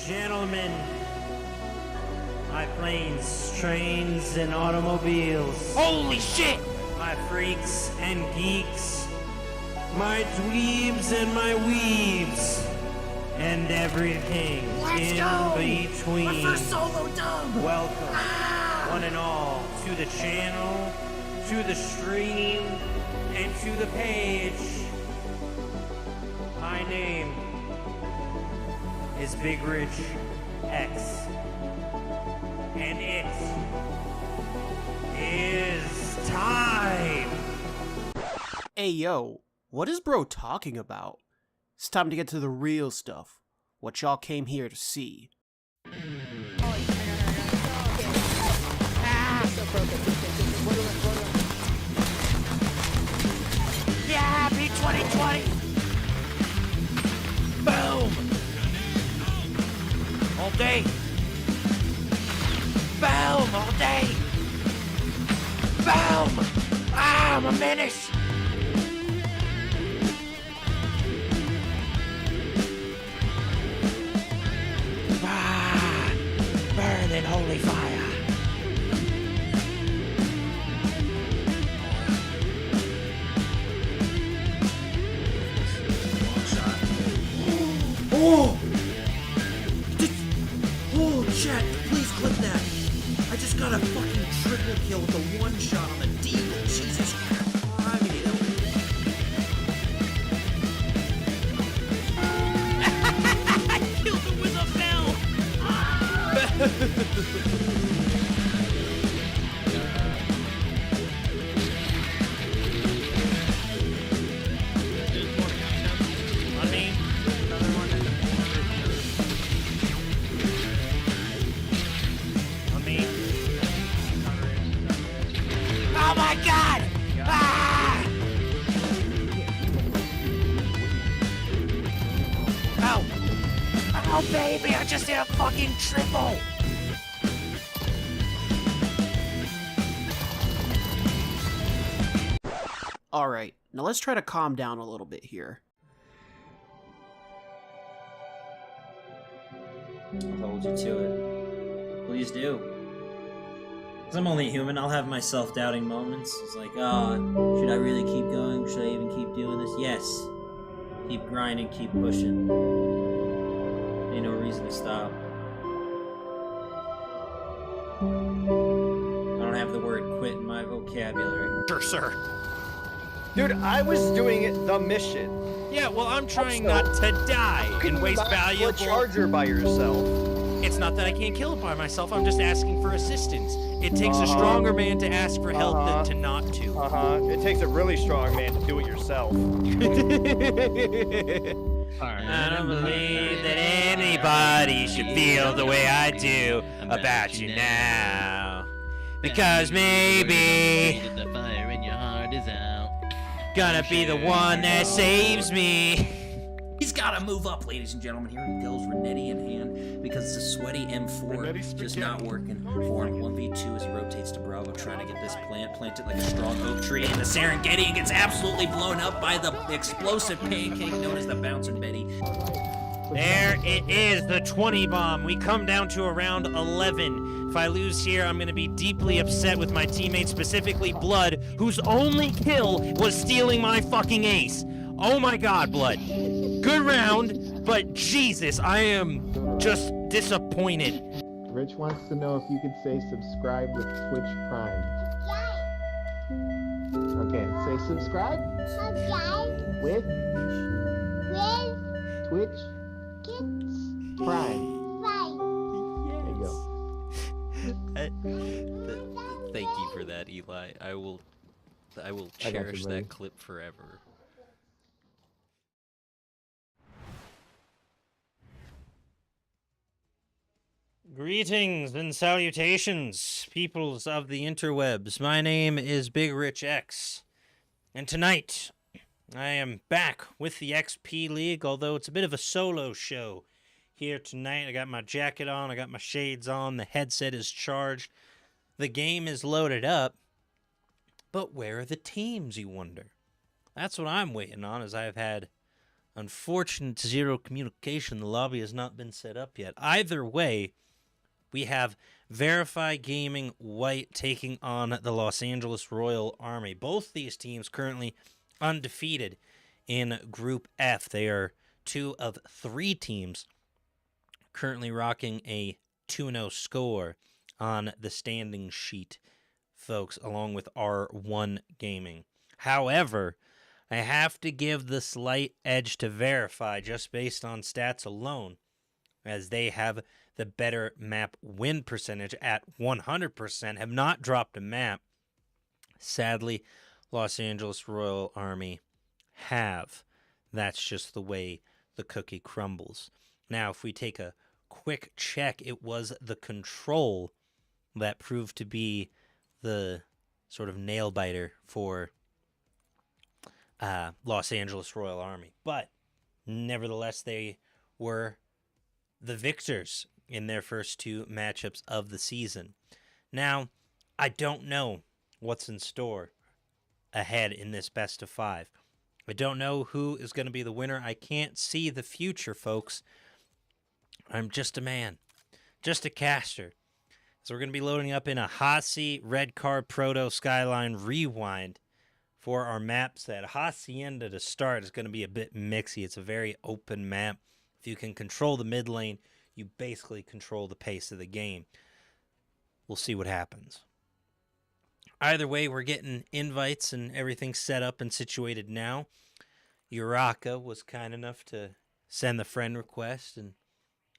gentlemen, my planes, trains, and automobiles. Holy shit! My freaks and geeks, my dweebs and my weebs, and everything between. My first solo dub! Welcome, one and all, to the channel, to the stream, and to the page. My name is Big Rich X, and it is time. Hey yo, what is bro talking about? It's time to get to the real stuff. What y'all came here to see. Yeah, happy 2020! Boom! All day! Boom! All day! Boom! Ah, I'm a menace! Ah, burn in holy fire! Oh! Oh, chat, please clip that. I just got a fucking triple kill with a one shot on the Deagle. Jesus Christ. I killed him with a bell! On me, another one. On me. Oh my god! Ah! Ow! Oh baby, I just hit a fucking triple! Alright, now let's try to calm down a little bit here. I'll hold you to it. Please do. Because I'm only human, I'll have my self-doubting moments. It's like, oh, should I really keep going? Should I even keep doing this? Yes. Keep grinding, keep pushing. Ain't no reason to stop. I don't have the word quit in my vocabulary. Sure, sir. Dude, I was doing the mission. Yeah, well, I'm trying not to die and waste valuable... a charger by yourself. It's not that I can't kill it by myself, I'm just asking for assistance. It takes a stronger man to ask for help than to not to. It takes a really strong man to do it yourself. I don't believe that anybody should feel the way I do about you now. Because maybe the fire in your heart is out. gonna be the one that saves me. He's gotta move up, ladies and gentlemen. Here he goes, Renetti in hand, because it's a sweaty M4 just not working for him. 1v2 as he rotates to Bravo, trying to get this planted like a strong oak tree in the Serengeti, and gets absolutely blown up by the explosive pancake known as the Bouncer Betty. There it is, the 20 bomb. We come down to around 11. If I lose here, I'm gonna be deeply upset with my teammates, specifically Blood, whose only kill was stealing my fucking ace. Oh my god, Blood. Good round, but Jesus, I am just disappointed. Rich wants to know if you could say subscribe with Twitch Prime. Okay, say subscribe. Subscribe With with Twitch kids Prime. right. There you go. Thank you for that, Eli. I will I got you, cherish buddy. that clip forever. Greetings and salutations, peoples of the interwebs. My name is Big Rich X, and tonight I am back with the XP League, although it's a bit of a solo show here tonight. I got my jacket on, I got my shades on, the headset is charged, the game is loaded up, but where are the teams, you wonder? That's what I'm waiting on, as I've had Unfortunate zero communication. The lobby has not been set up yet. Either way, we have Veriphy Gaming White taking on the Los Angeles Royal Army. Both these teams currently undefeated in Group F. They are 2 of 3 teams currently rocking a 2-0 score on the standing sheet, folks, along with R1 Gaming. However, I have to give the slight edge to Veriphy just based on stats alone, as they have the better map win percentage at 100%, have not dropped a map. Sadly, Los Angeles Royal Army have. That's just the way the cookie crumbles. Now, if we take a quick check, it was the control that proved to be the sort of nail biter for Los Angeles Royal Army. But nevertheless, they were the victors in their first 2 matchups of the season. Now, I don't know what's in store ahead in this best of 5. I don't know who is going to be the winner. I can't see the future, folks. I'm just a man, just a caster. So we're going to be loading up in a Hasi, Red Card, Proto, Skyline, Rewind for our map set. Hacienda to start is going to be a bit mixy. It's a very open map. If you can control the mid lane, you basically control the pace of the game. We'll see what happens. Either way, we're getting invites and everything set up and situated now. Uraka was kind enough to send the friend request, and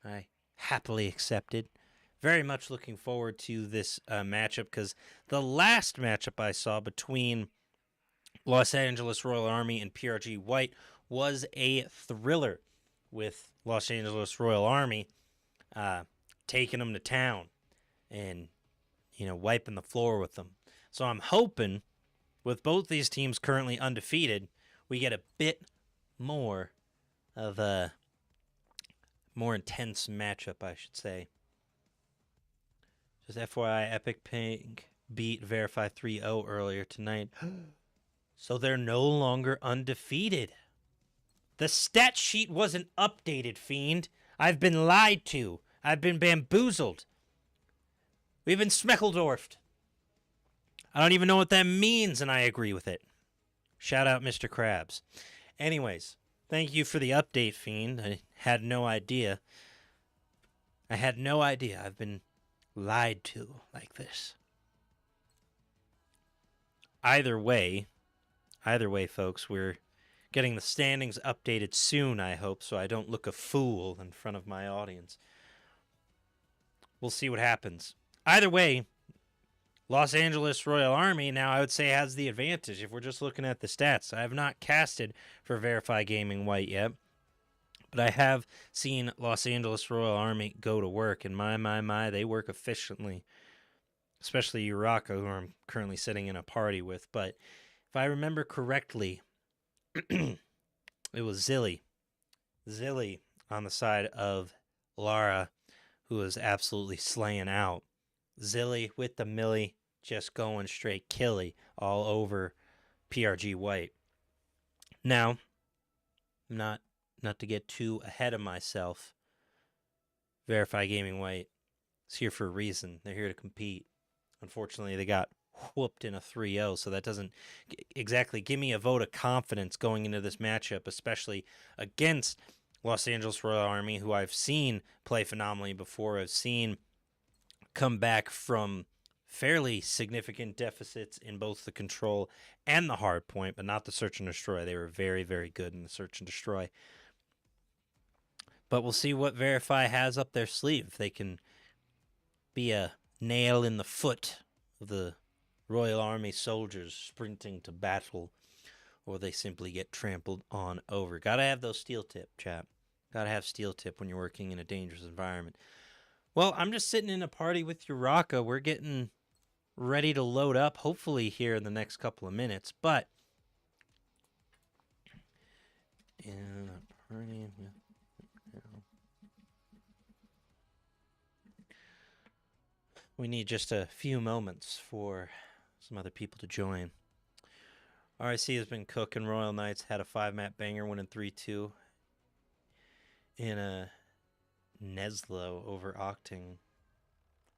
I happily accepted. Very much looking forward to this matchup, because the last matchup I saw between Los Angeles Royal Army and PRG White was a thriller, with Los Angeles Royal Army taking them to town and, wiping the floor with them. So I'm hoping, with both these teams currently undefeated, we get a bit more of a more intense matchup, I should say. Just FYI, Epic Pink beat Veriphy 3-0 earlier tonight. So they're no longer undefeated. The stat sheet wasn't updated, Fiend. I've been lied to. I've been bamboozled. We've been Smeckledorfed. I don't even know what that means, and I agree with it. Shout out Mr. Krabs. Anyways, thank you for the update, Fiend. I had no idea. I've been lied to like this. Either way, folks, we're getting the standings updated soon, I hope, so I don't look a fool in front of my audience. We'll see what happens. Either way, Los Angeles Royal Army now, I would say, has the advantage if we're just looking at the stats. I have not casted for Veriphy Gaming White yet, but I have seen Los Angeles Royal Army go to work, and my, they work efficiently, especially Uraka, who I'm currently sitting in a party with. But if I remember correctly, it was Zilly on the side of Lara, who was absolutely slaying out. Zilly with the Millie, just going straight killy all over PRG White. Now, not to get too ahead of myself, Veriphy Gaming White is here for a reason. They're here to compete. Unfortunately, they got whooped in a 3-0, so that doesn't exactly give me a vote of confidence going into this matchup, especially against Los Angeles Royal Army, who I've seen play phenomenally before. I've seen come back from fairly significant deficits in both the control and the hard point, but not the search and destroy. They were very, very good in the search and destroy. But we'll see what Veriphy has up their sleeve. If they can be a nail in the foot of the Royal Army soldiers sprinting to battle, or they simply get trampled on over. Gotta have those steel tip, chap. Gotta have steel tip when you're working in a dangerous environment. Well, I'm just sitting in a party with Uraka. We're getting ready to load up, hopefully here in the next couple of minutes. But in a party with, we need just a few moments for some other people to join. RIC has been cooking. Royal Knights had a 5-map banger, winning 3-2. in a Neslo over Octing.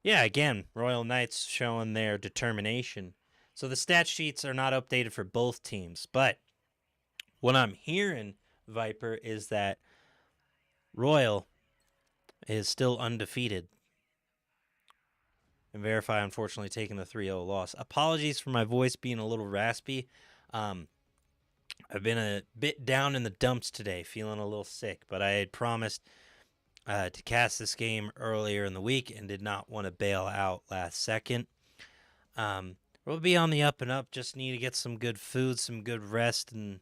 Yeah, again, Royal Knights showing their determination. So the stat sheets are not updated for both teams, but what I'm hearing, Viper, is that Royal is still undefeated. And Verify, unfortunately, taking the 3-0 loss. Apologies for my voice being a little raspy. I've been a bit down in the dumps today, feeling a little sick, but I had promised to cast this game earlier in the week and did not want to bail out last second. We'll be on the up and up. Just need to get some good food, some good rest, and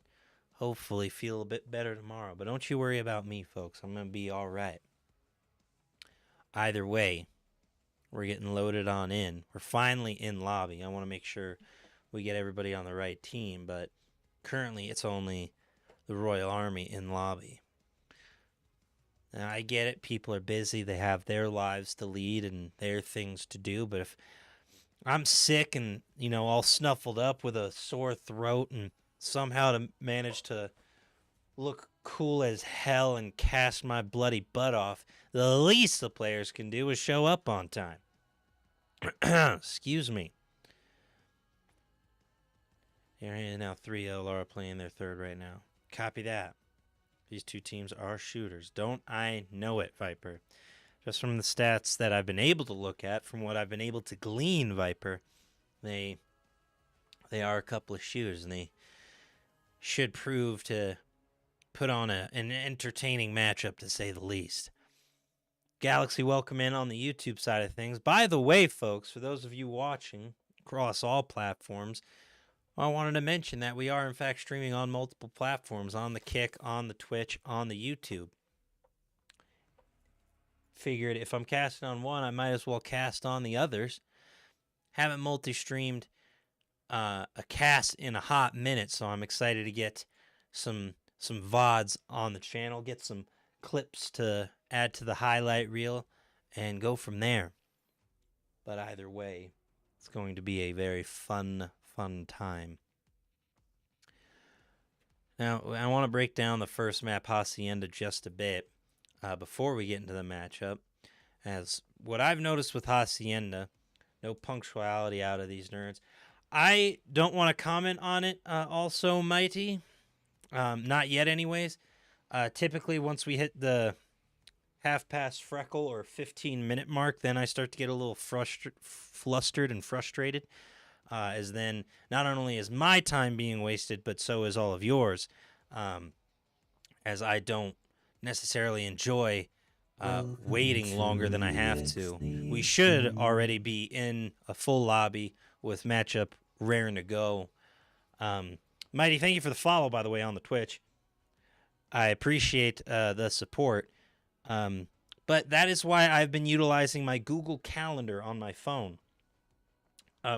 hopefully feel a bit better tomorrow. But don't you worry about me, folks. I'm going to be all right. Either way, we're getting loaded on in. We're finally in lobby. I want to make sure we get everybody on the right team, but currently it's only the Royal Army in lobby. Now, I get it. People are busy. They have their lives to lead and their things to do. But if I'm sick and, all snuffled up with a sore throat and somehow to manage to look cool as hell and cast my bloody butt off, the least the players can do is show up on time. Excuse me. Here now 3-0. Laura playing their third right now. Copy that. These two teams are shooters. Don't I know it, Viper? Just from the stats that I've been able to look at, from what I've been able to glean, Viper, they are a couple of shooters, and they should prove to put on an entertaining matchup, to say the least. Galaxy, welcome in on the YouTube side of things. By the way, folks, for those of you watching across all platforms, I wanted to mention that we are, in fact, streaming on multiple platforms, on the Kick, on the Twitch, on the YouTube. Figured if I'm casting on one, I might as well cast on the others. Haven't multi-streamed a cast in a hot minute, so I'm excited to get some VODs on the channel, get some clips to add to the highlight reel, and go from there. But either way, it's going to be a very fun time. Now, I want to break down the first map, Hacienda, just a bit before we get into the matchup. As what I've noticed with Hacienda, no punctuality out of these nerds. I don't want to comment on it also, Mighty. Not yet anyways. Typically, once we hit the half-past freckle or 15-minute mark, then I start to get a little flustered and frustrated. As then not only is my time being wasted, but so is all of yours, as I don't necessarily enjoy waiting longer than I have to. We should already be in a full lobby with matchup raring to go. Mighty, thank you for the follow, by the way, on the Twitch. I appreciate the support. But that is why I've been utilizing my Google Calendar on my phone.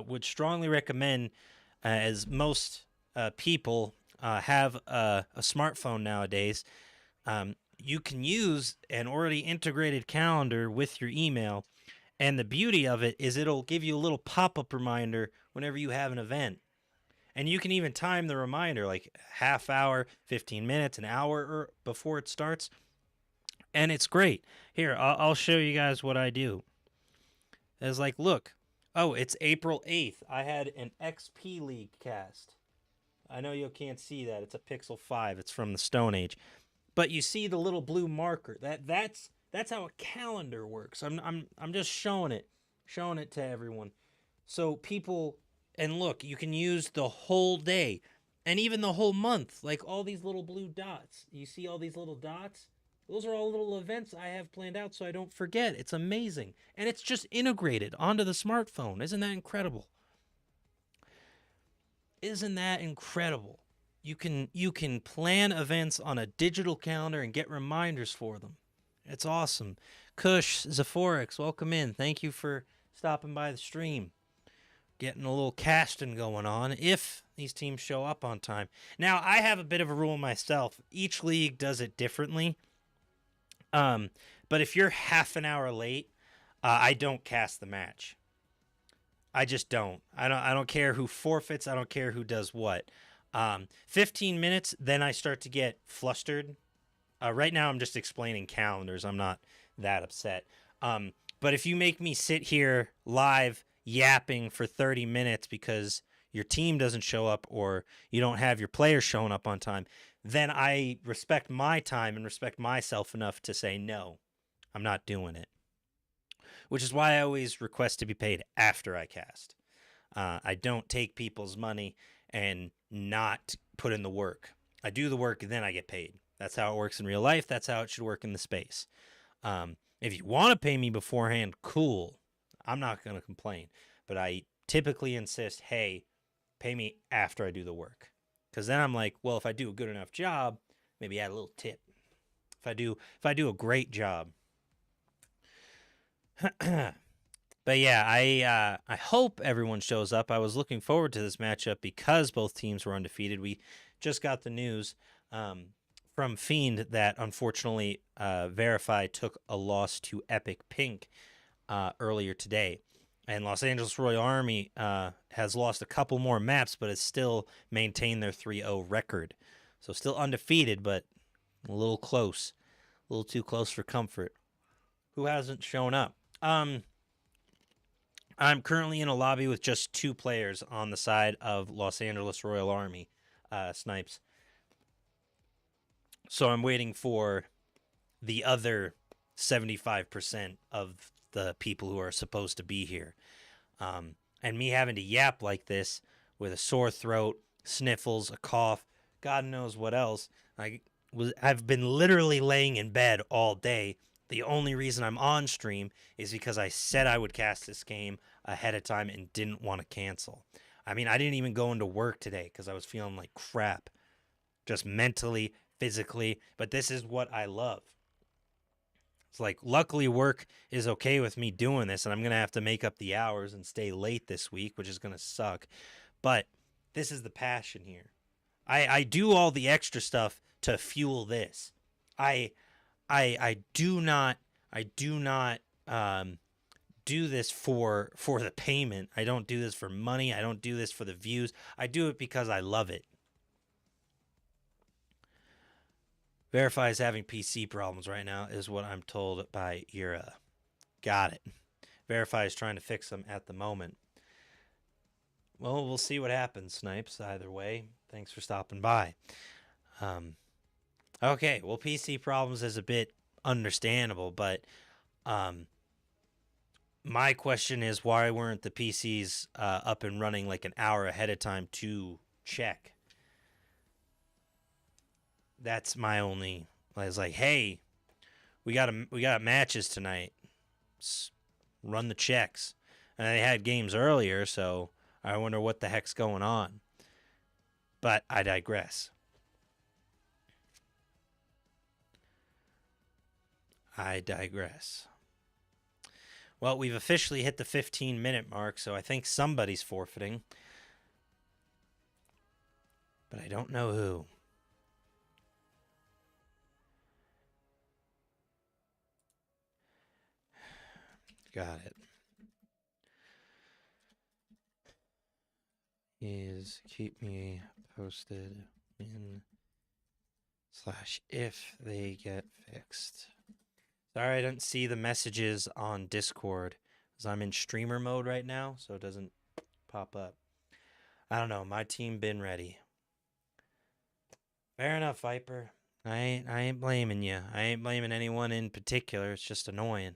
Would strongly recommend, as most people have a smartphone nowadays, you can use an already integrated calendar with your email, and the beauty of it is it'll give you a little pop-up reminder whenever you have an event. And you can even time the reminder, like half hour, 15 minutes, an hour before it starts, and it's great. Here, I'll show you guys what I do. It's like, look. Oh, it's April 8th. I had an XP League cast. I know you can't see that. It's a Pixel 5. It's from the Stone Age. But you see the little blue marker. That's how a calendar works. I'm just showing it to everyone. So people, and look, you can use the whole day and even the whole month, like all these little blue dots. You see all these little dots? Those are all little events I have planned out so I don't forget. It's amazing. And it's just integrated onto the smartphone. Isn't that incredible? Isn't that incredible? You can plan events on a digital calendar and get reminders for them. It's awesome. Kush, Zephorix, welcome in. Thank you for stopping by the stream. Getting a little casting going on if these teams show up on time. Now, I have a bit of a rule myself. Each league does it differently. But if you're half an hour late, I don't cast the match. I just don't. I don't care who forfeits. I don't care who does what. 15 minutes, then I start to get flustered Right now, I'm just explaining calendars. I'm not that upset. But if you make me sit here live yapping for 30 minutes because your team doesn't show up or you don't have your players showing up on time, then I respect my time and respect myself enough to say, no, I'm not doing it. Which is why I always request to be paid after I cast. I don't take people's money and not put in the work. I do the work, then I get paid. That's how it works in real life. That's how it should work in the space. If you want to pay me beforehand, cool. I'm not going to complain. But I typically insist, hey, pay me after I do the work. Because then I'm like, well, if I do a good enough job, maybe add a little tip. If I do a great job. But yeah, I hope everyone shows up. I was looking forward to this matchup because both teams were undefeated. We just got the news from Fiend that unfortunately Veriphy took a loss to Epic Pink earlier today. And Los Angeles Royal Army has lost a couple more maps, but has still maintained their 3-0 record. So still undefeated, but a little close. A little too close for comfort. Who hasn't shown up? I'm currently in a lobby with just 2 players on the side of Los Angeles Royal Army, Snipes. So I'm waiting for the other 75% of the people who are supposed to be here. And me having to yap like this with a sore throat, sniffles, a cough, God knows what else. I've been literally laying in bed all day. The only reason I'm on stream is because I said I would cast this game ahead of time and didn't want to cancel. I mean, I didn't even go into work today because I was feeling like crap. Just mentally, physically. But this is what I love. It's like, luckily work is okay with me doing this, and I'm going to have to make up the hours and stay late this week, which is going to suck. But this is the passion here. I do all the extra stuff to fuel this. I do not do this for the payment. I don't do this for money. I don't do this for the views. I do it because I love it. Veriphy is having PC problems right now, is what I'm told by Ira. Got it. Veriphy is trying to fix them at the moment. Well, we'll see what happens, Snipes. Either way, thanks for stopping by. Okay, well, PC problems is a bit understandable, but my question is, why weren't the PCs up and running like an hour ahead of time to check? That's my only. I was like, hey, we got matches tonight. Let's run the checks, and they had games earlier, so I wonder what the heck's going on. But I digress. Well, we've officially hit the 15-minute mark, so I think somebody's forfeiting. But I don't know who. Got it. Keep me posted in / if they get fixed. Sorry, I don't see the messages on Discord because I'm in streamer mode right now, so it doesn't pop up. I don't know. My team been ready. Fair enough, Viper. I ain't blaming you. I ain't blaming anyone in particular. It's just annoying.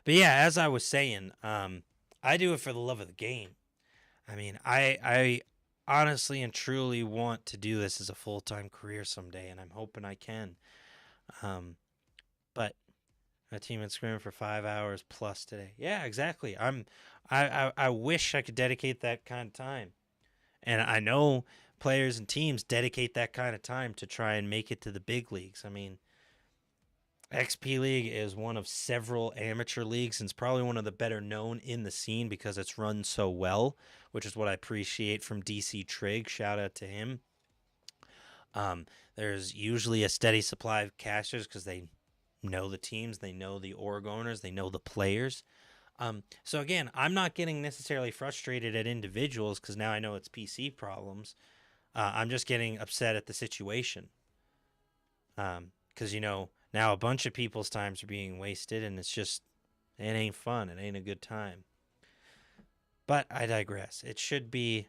But yeah, as I was saying, I do it for the love of the game. I mean, I honestly and truly want to do this as a full-time career someday, and I'm hoping I can. But my team had screaming for 5 hours plus today. Yeah, exactly. I wish I could dedicate that kind of time. And I know players and teams dedicate that kind of time to try and make it to the big leagues. I mean, XP League is one of several amateur leagues, and it's probably one of the better known in the scene because it's run so well, which is what I appreciate from DC Trig. Shout out to him. There's usually a steady supply of casters because they know the teams, they know the org owners, they know the players. So again, I'm not getting necessarily frustrated at individuals because now I know it's PC problems. I'm just getting upset at the situation. Because now a bunch of people's times are being wasted, and it ain't fun. It ain't a good time. But I digress. It should be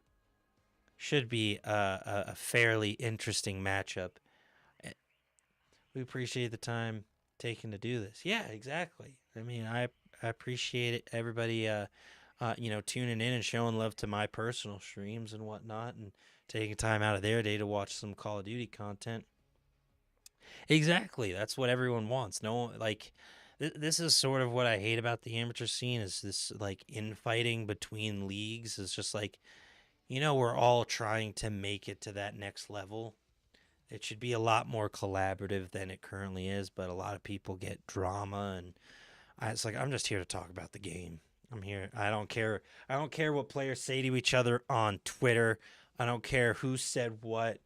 a fairly interesting matchup. We appreciate the time taken to do this. Yeah, exactly. I mean, I appreciate it. Everybody, tuning in and showing love to my personal streams and whatnot, and taking time out of their day to watch some Call of Duty content. Exactly. That's what everyone wants. No, like, this is sort of what I hate about the amateur scene is this, like, infighting between leagues. It's just like, we're all trying to make it to that next level. It should be a lot more collaborative than it currently is, but a lot of people get drama, and it's like, I'm just here to talk about the game. I'm here. I don't care. I don't care what players say to each other on Twitter. I don't care who said what.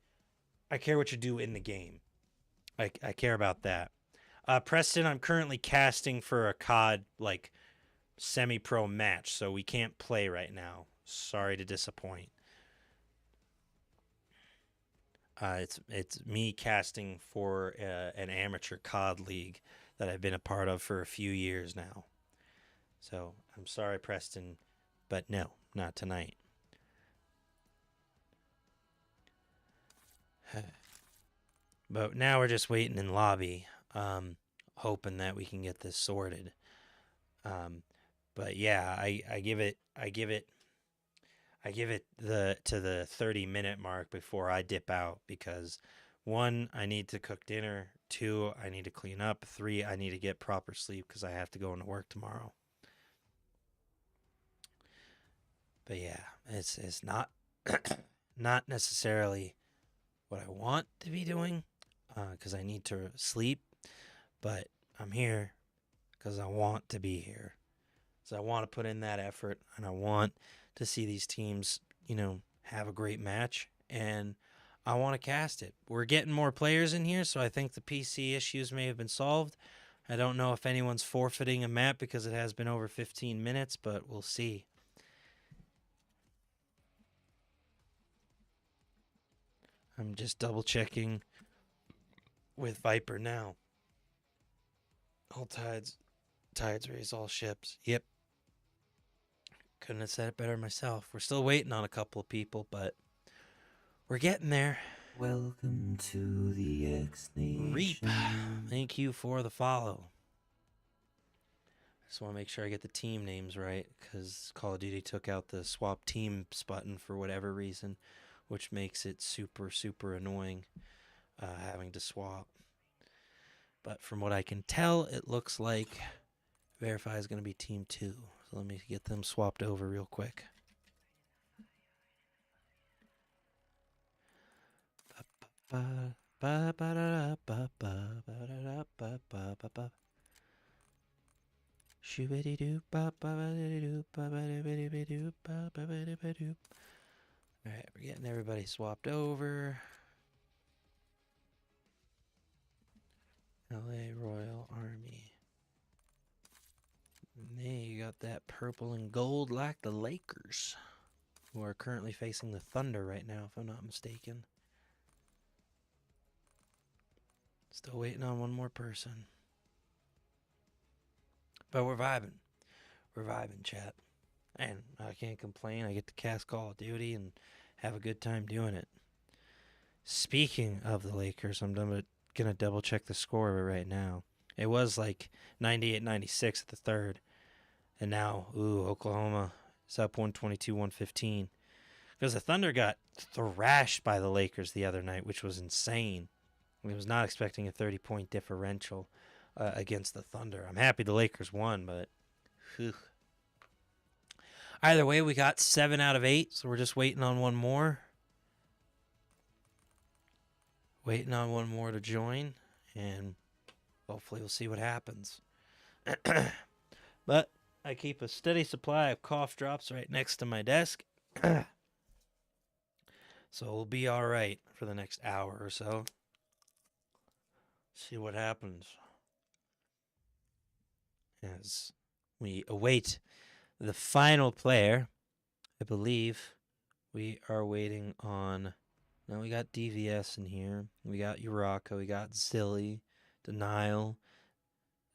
I care what you do in the game. I care about that. Preston, I'm currently casting for a COD like semi-pro match, so we can't play right now. Sorry to disappoint. It's me casting for an amateur COD league that I've been a part of for a few years now. So I'm sorry, Preston, but no, not tonight. But now we're just waiting in lobby, hoping that we can get this sorted. But yeah, I give it to the 30-minute mark before I dip out because 1, I need to cook dinner. 2, I need to clean up. 3, I need to get proper sleep because I have to go into work tomorrow. But yeah, it's not not necessarily what I want to be doing because I need to sleep, but I'm here because I want to be here. So I want to put in that effort, and I want to see these teams, have a great match, and I want to cast it. We're getting more players in here, so I think the PC issues may have been solved. I don't know if anyone's forfeiting a map because it has been over 15 minutes, but we'll see. I'm just double checking with Viper now. All tides raise all ships. Yep. Couldn't have said it better myself. We're still waiting on a couple of people, but we're getting there. Welcome to the X Nation. Reap, thank you for the follow. I just want to make sure I get the team names right, because Call of Duty took out the swap teams button for whatever reason, which makes it super, super annoying having to swap. But from what I can tell, it looks like Veriphy is going to be Team 2. So let me get them swapped over real quick. Alright, we're getting everybody swapped over. LA Royal Army. And you got that purple and gold like the Lakers, who are currently facing the Thunder right now, if I'm not mistaken. Still waiting on one more person. But we're vibing. We're vibing, chat. And I can't complain. I get to cast Call of Duty and have a good time doing it. Speaking of the Lakers, I'm going to double check the score right now. It was like 98-96 at the third. And now, Oklahoma is up 122-115. Because the Thunder got thrashed by the Lakers the other night, which was insane. I was not expecting a 30-point differential against the Thunder. I'm happy the Lakers won, but whew. Either way, we got 7 out of 8, so we're just waiting on one more. Waiting on one more to join, and hopefully we'll see what happens. But I keep a steady supply of cough drops right next to my desk. So we'll be all right for the next hour or so. See what happens. As we await the final player. I believe we are waiting on... Now we got DVS in here. We got Uraka. We got Zilly, Denial,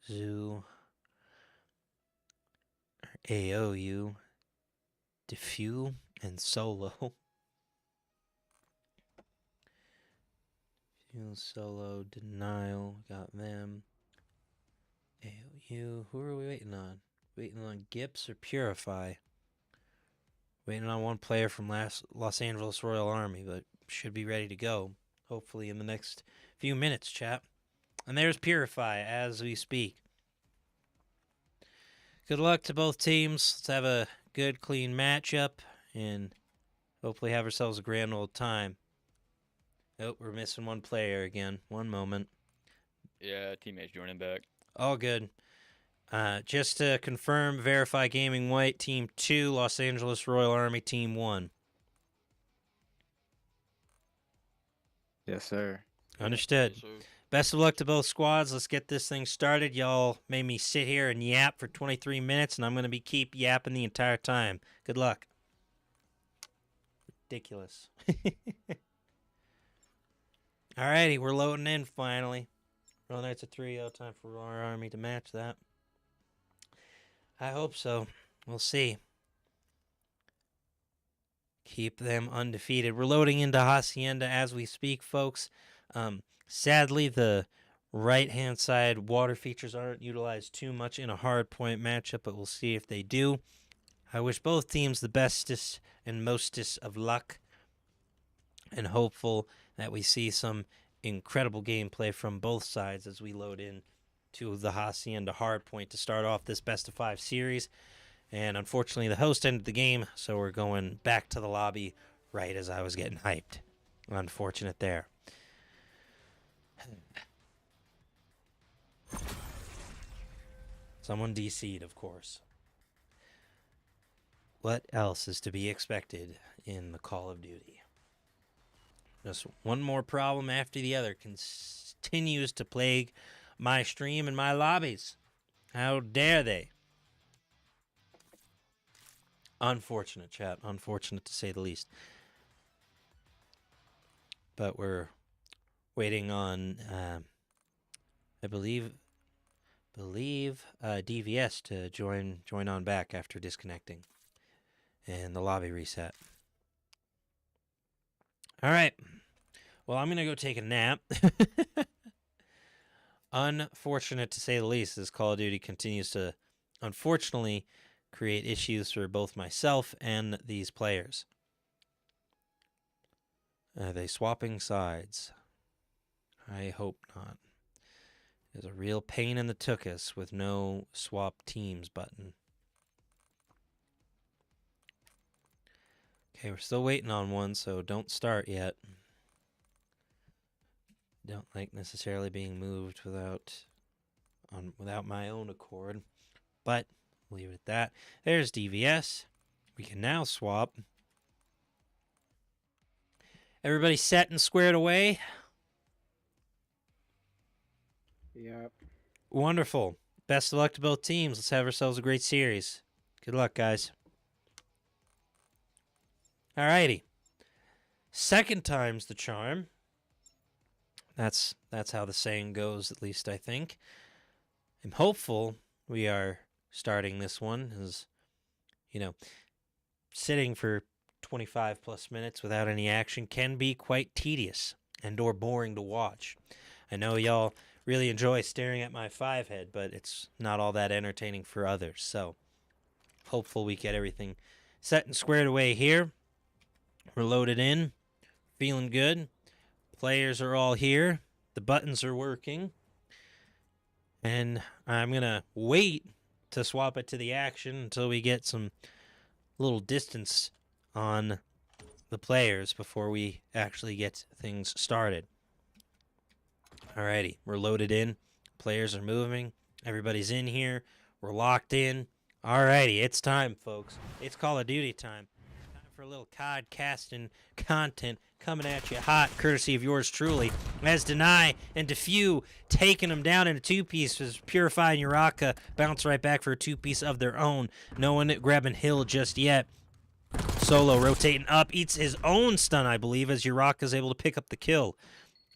Zoo, AOU, Diffuse, and Solo. Solo, Denial, got them. AOU, who are we waiting on? Waiting on Gips or Purify? Waiting on one player from Los Angeles Royal Army, but should be ready to go, hopefully in the next few minutes, chap. And there's Purify as we speak. Good luck to both teams. Let's have a good, clean matchup, and hopefully have ourselves a grand old time. Oh, we're missing one player again. One moment. Yeah, teammates joining back. All good. Just to confirm, Verify Gaming White, Team 2, Los Angeles Royal Army, Team 1. Yes, sir. Understood. Yes, sir. Best of luck to both squads. Let's get this thing started. Y'all made me sit here and yap for 23 minutes, and I'm going to keep yapping the entire time. Good luck. Ridiculous. Alrighty, we're loading in finally. Royal Knights at 3-0. Time for our army to match that. I hope so. We'll see. Keep them undefeated. We're loading into Hacienda as we speak, folks. Sadly, the right-hand side water features aren't utilized too much in a hard point matchup, but we'll see if they do. I wish both teams the bestest and mostest of luck, and hopeful that we see some incredible gameplay from both sides as we load in to the Hacienda hardpoint to start off this best-of-5 series. And unfortunately, the host ended the game, so we're going back to the lobby right as I was getting hyped. Unfortunate there. Someone DC'd, of course. What else is to be expected in the Call of Duty? Just one more problem after the other continues to plague my stream and my lobbies. How dare they? Unfortunate, chat. Unfortunate to say the least. But we're waiting on, I believe DVS to join on back after disconnecting, and the lobby reset. All right. Well, I'm gonna go take a nap. Unfortunate to say the least, this Call of Duty continues to, unfortunately, create issues for both myself and these players. Are they swapping sides? I hope not. There's a real pain in the tuchus with no swap teams button. Okay, we're still waiting on one, so don't start yet. Don't like necessarily being moved without my own accord, but we'll leave it at that. There's DVS. We can now swap. Everybody set and squared away? Yep. Wonderful. Best of luck to both teams. Let's have ourselves a great series. Good luck, guys. Alrighty. Second time's the charm. That's how the saying goes, at least I think. I'm hopeful we are starting this one, as, you know, sitting for 25 plus minutes without any action can be quite tedious and or boring to watch. I know y'all really enjoy staring at my 5-head, but it's not all that entertaining for others. So, hopeful we get everything set and squared away here. We're loaded in, feeling good. Players are all here. The buttons are working. And I'm going to wait to swap it to the action until we get some little distance on the players before we actually get things started. Alrighty, we're loaded in. Players are moving. Everybody's in here. We're locked in. Alrighty, it's time, folks. It's Call of Duty time. Time for a little CODcasting content coming at you hot, courtesy of yours truly. As Deny and Defew taking them down in a two-piece as Purify and Uraka bounce right back for a two-piece of their own. No one grabbing Hill just yet. Solo rotating up, eats his own stun, I believe, as Uraka's able to pick up the kill.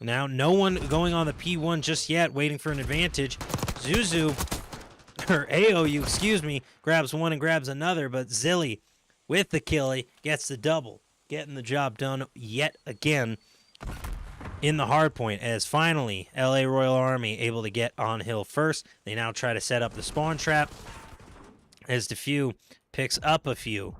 Now, no one going on the P1 just yet, waiting for an advantage. Zuzu, or AOU, excuse me, grabs one and grabs another, but Zilly with the killie gets the double, getting the job done yet again in the hard point, as finally LA Royal Army able to get on Hill first. They now try to set up the spawn trap as Defew picks up a few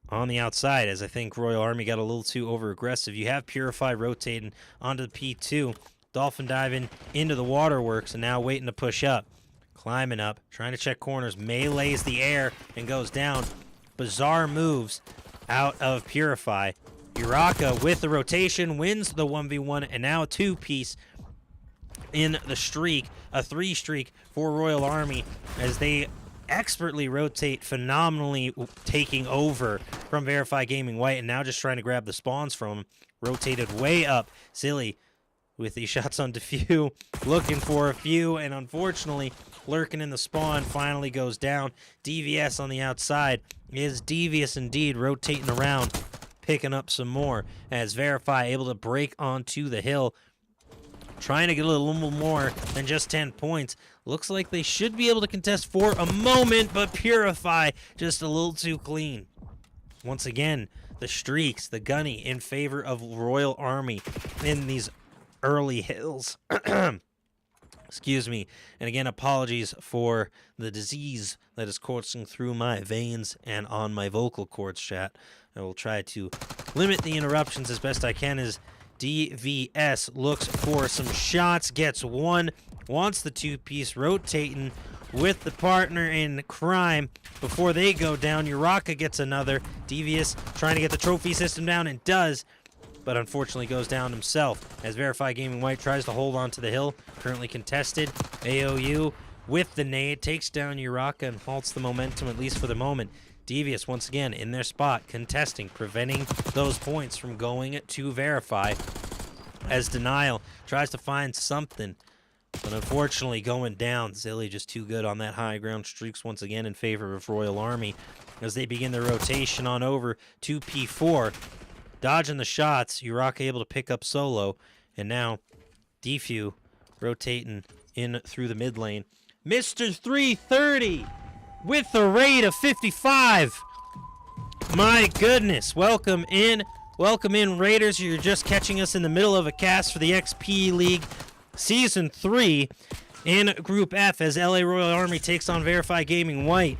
on the outside, as I think Royal Army got a little too over-aggressive. You have Purify rotating onto the P2, Dolphin diving into the waterworks, and now waiting to push up. Climbing up, trying to check corners, melees the air and goes down. Bizarre moves out of Purify. Uraka with the rotation wins the 1v1, and now a two-piece in the streak, a three streak for Royal Army as they expertly rotate, phenomenally taking over from Veriphy Gaming White, and now just trying to grab the spawns from him. Rotated way up. Silly with these shots on Defew, looking for a few, and unfortunately lurking in the spawn, finally goes down. DVS on the outside is devious indeed, rotating around, picking up some more as Veriphy able to break onto the hill, trying to get a little more than just 10 points. Looks like they should be able to contest for a moment, but Purify just a little too clean. Once again, the streaks, the gunny in favor of Royal Army in these early hills. Excuse me. And again, apologies for the disease that is coursing through my veins and on my vocal cords, chat. I will try to limit the interruptions as best I can as DVS looks for some shots, gets one, wants the two-piece, rotating with the partner in crime before they go down. Uraka gets another. Devious trying to get the trophy system down and does, but unfortunately goes down himself as Veriphy Gaming White tries to hold on to the hill. Currently contested. AOU with the nade takes down Uraka and halts the momentum, at least for the moment. Devious once again in their spot, contesting, preventing those points from going to Veriphy as Denial tries to find something, but unfortunately going down. Zilly just too good on that high ground, streaks once again in favor of Royal Army as they begin their rotation on over to P4. Dodging the shots, Uraka able to pick up Solo, and now Defew rotating in through the mid lane. Mr. 330 with the rate of 55. My goodness, welcome in Raiders. You're just catching us in the middle of a cast for the XP League Season 3 in Group F as LA Royal Army takes on Veriphy Gaming White.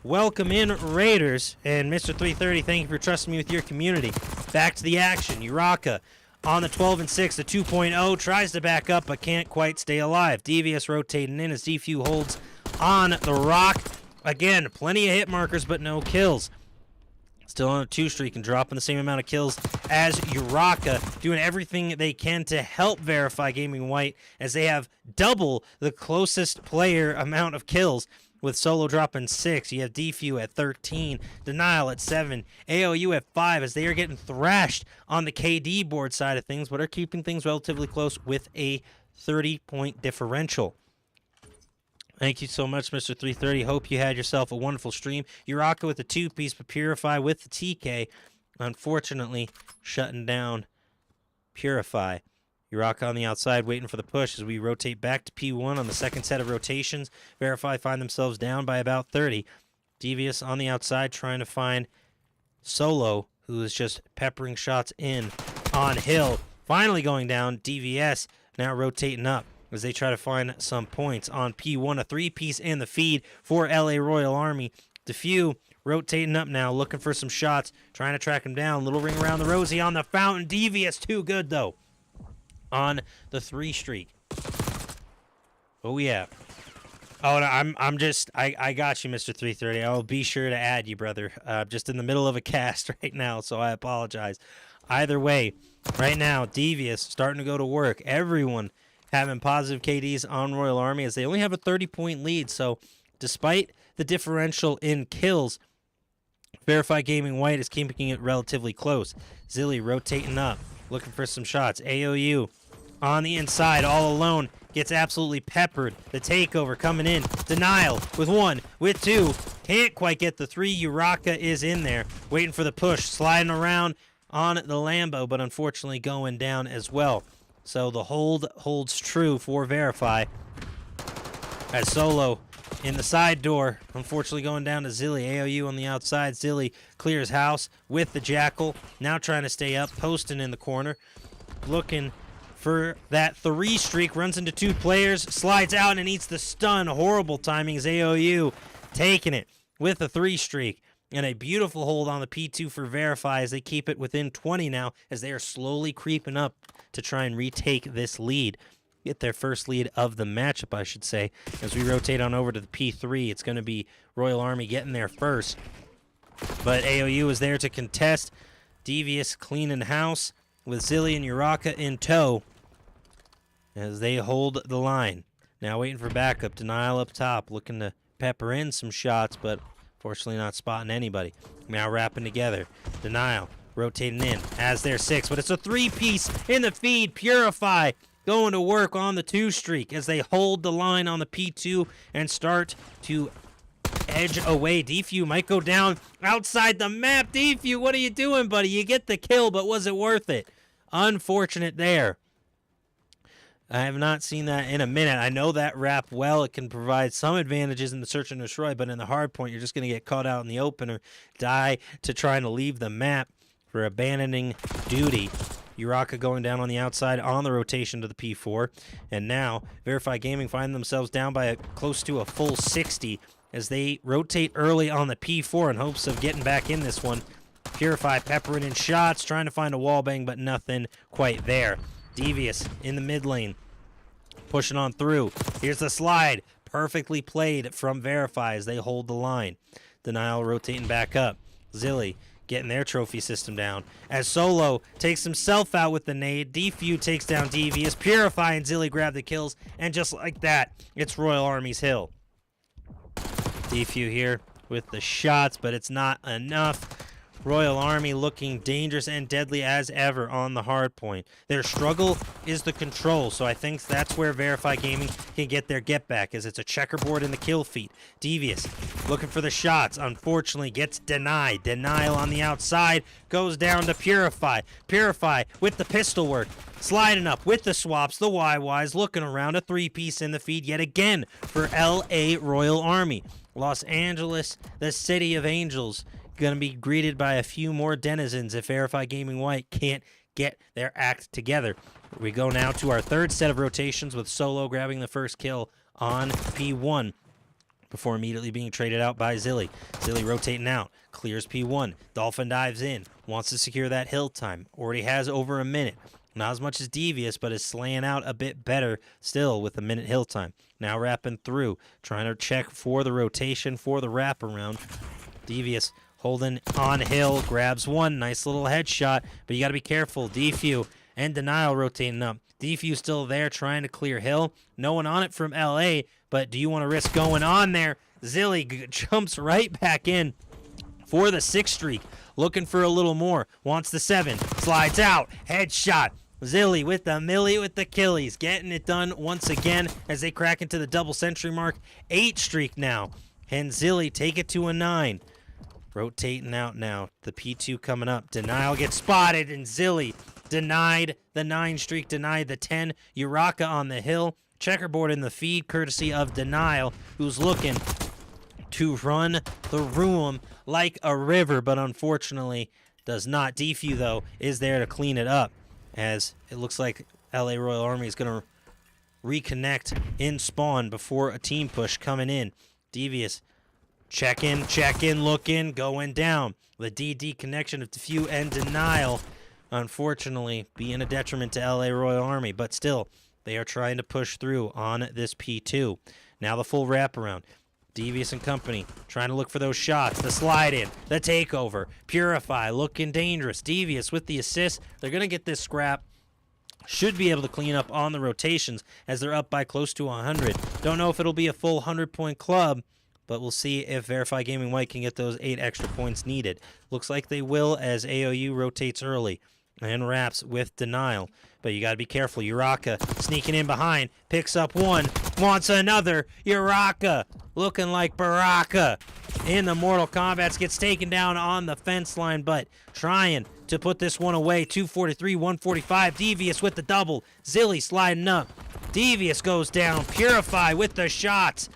Welcome in, Raiders, and Mr. 330, thank you for trusting me with your community. Back to the action. Uraka on the 12 and 6, the 2.0, tries to back up but can't quite stay alive. Devious rotating in as Defew holds on the rock. Again, plenty of hit markers but no kills. Still on a 2-streak and dropping the same amount of kills as Uraka, doing everything they can to help Veriphy Gaming White as they have double the closest player amount of kills, with Solo dropping 6. You have Defew at 13, Denial at 7, AOU at 5 as they are getting thrashed on the KD board side of things, but are keeping things relatively close with a 30-point differential. Thank you so much, Mr. 330. Hope you had yourself a wonderful stream. Uraka with the 2-piece, but Purify with the TK. Unfortunately, shutting down Purify. Uraka on the outside waiting for the push as we rotate back to P1 on the second set of rotations. Veriphy find themselves down by about 30. Devious on the outside trying to find Solo, who is just peppering shots in on Hill. Finally going down. DVS now rotating up as they try to find some points on P1. A 3-piece in the feed for LA Royal Army. Defew rotating up now, looking for some shots, trying to track him down. Little ring around the rosy on the fountain. Devious too good though on the 3-streak. Oh yeah. Oh, no, I got you, Mr. 330. I'll be sure to add you, brother. Just in the middle of a cast right now, so I apologize. Either way, right now, Devious starting to go to work. Everyone having positive KDs on Royal Army as they only have a 30-point lead. So despite the differential in kills, Verify Gaming White is keeping it relatively close. Zilly rotating up, looking for some shots. AOU on the inside, all alone, gets absolutely peppered. The takeover coming in. Denial with 1, with 2. Can't quite get the 3. Uraka is in there, waiting for the push, sliding around on the Lambo, but unfortunately going down as well. So the hold holds true for Verify. As Solo in the side door, unfortunately going down to Zilly. AOU on the outside. Zilly clears house with the Jackal. Now trying to stay up, posting in the corner. Looking for that 3 streak. Runs into 2 players. Slides out and eats the stun. Horrible timing as AOU taking it with a 3 streak. And a beautiful hold on the P2 for Verify as they keep it within 20 now as they are slowly creeping up to try and retake this lead. Get their first lead of the matchup, I should say. As we rotate on over to the P3, it's going to be Royal Army getting there first. But AOU is there to contest. Devious cleaning house with Zilly and Uraka in tow as they hold the line. Now waiting for backup. Denial up top, looking to pepper in some shots, but fortunately not spotting anybody. Now wrapping together. Denial rotating in as their 6, but it's a 3-piece in the feed. Purify going to work on the 2 streak as they hold the line on the P2 and start to edge away. Defu might go down outside the map. Defu, what are you doing, buddy? You get the kill, but was it worth it? Unfortunate there. I have not seen that in a minute. I know that wrap well. It can provide some advantages in the search and destroy, but in the hard point, you're just going to get caught out in the open or die to trying to leave the map for abandoning duty. Uraka going down on the outside on the rotation to the P4. And now, Verify Gaming find themselves down by close to a full 60 as they rotate early on the P4 in hopes of getting back in this one. Purify peppering in shots, trying to find a wallbang, but nothing quite there. Devious in the mid lane, pushing on through. Here's the slide, perfectly played from Verify as they hold the line. Denial rotating back up. Zilly getting their trophy system down as Solo takes himself out with the nade. Defu takes down Devious. Purify and Zilly grab the kills, and just like that, it's Royal Army's hill. Defu here with the shots, but it's not enough. Royal Army looking dangerous and deadly as ever on the hard point. Their struggle is the control, so I think that's where Verify Gaming can get their get back, as it's a checkerboard in the kill feed. Devious looking for the shots, unfortunately gets denied. Denial on the outside, goes down to Purify. Purify with the pistol work, sliding up with the swaps, the YYs, looking around, a 3-piece in the feed yet again for LA Royal Army. Los Angeles, the city of angels, going to be greeted by a few more denizens if Verify Gaming White can't get their act together. We go now to our 3rd set of rotations with Solo grabbing the first kill on P1 before immediately being traded out by Zilly. Zilly rotating out, clears P1. Dolphin dives in, wants to secure that hill time. Already has over a minute. Not as much as Devious, but is slaying out a bit better still with a minute hill time. Now wrapping through, trying to check for the rotation, for the wraparound. Devious holding on hill, grabs 1, nice little headshot, but you got to be careful. Defu and Denial rotating up. Defu still there trying to clear hill. No one on it from LA, but do you want to risk going on there? Zilly jumps right back in for the 6 streak, looking for a little more. Wants the 7, slides out, headshot. Zilly with the millie with the killies, getting it done once again as they crack into the double century mark. 8 streak now, and Zilly take it to a 9. Rotating out now. The P2 coming up. Denial gets spotted, and Zilly denied the 9 streak, denied the 10. Uraka on the hill. Checkerboard in the feed, courtesy of Denial, who's looking to run the room like a river, but unfortunately does not. Defu, though, is there to clean it up, as it looks like LA Royal Army is going to reconnect in spawn before a team push coming in. Devious check in, looking, going down. The DD connection of Defu and Denial, unfortunately, being a detriment to LA Royal Army, but still, they are trying to push through on this P2. Now the full wraparound. Devious and company trying to look for those shots. The slide in, the takeover. Purify looking dangerous. Devious with the assist. They're going to get this scrap. Should be able to clean up on the rotations as they're up by close to 100. Don't know if it'll be a full 100-point club, but we'll see if Verify Gaming White can get those 8 extra points needed. Looks like they will as AOU rotates early and wraps with Denial. But you got to be careful. Uraka sneaking in behind, picks up one, wants another. Uraka looking like Baraka in the Mortal Kombat, gets taken down on the fence line, but trying to put this one away. 243, 145. Devious with the double. Zilly sliding up. Devious goes down. Purify with the shots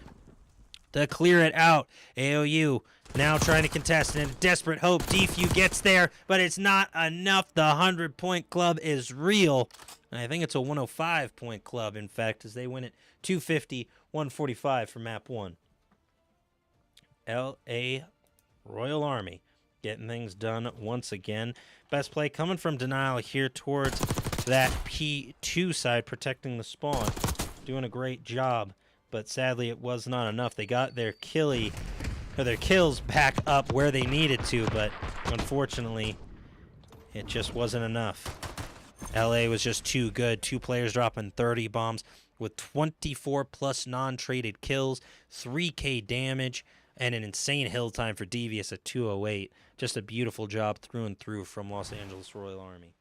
to clear it out. AOU now trying to contest in a desperate hope. Defu gets there, but it's not enough. The 100-point club is real. And I think it's a 105-point club, in fact, as they win it 250, 145 for map 1. LA Royal Army getting things done once again. Best play coming from Denial here towards that P2 side, protecting the spawn. Doing a great job, but sadly it was not enough. They got their kills back up where they needed to, but unfortunately it just wasn't enough. LA was just too good. 2 players dropping 30 bombs with 24 plus non-traded kills, 3k damage, and an insane hill time for Devious at 208. Just a beautiful job through and through from Los Angeles Royal Army.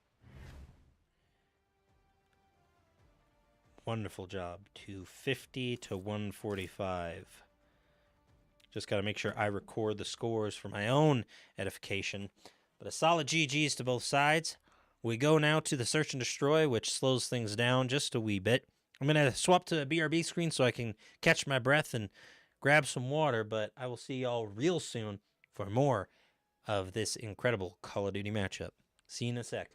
Wonderful job. 250 to 145. Just got to make sure I record the scores for my own edification. But a solid GG's to both sides. We go now to the Search and Destroy, which slows things down just a wee bit. I'm going to swap to a BRB screen so I can catch my breath and grab some water, but I will see y'all real soon for more of this incredible Call of Duty matchup. See you in a sec.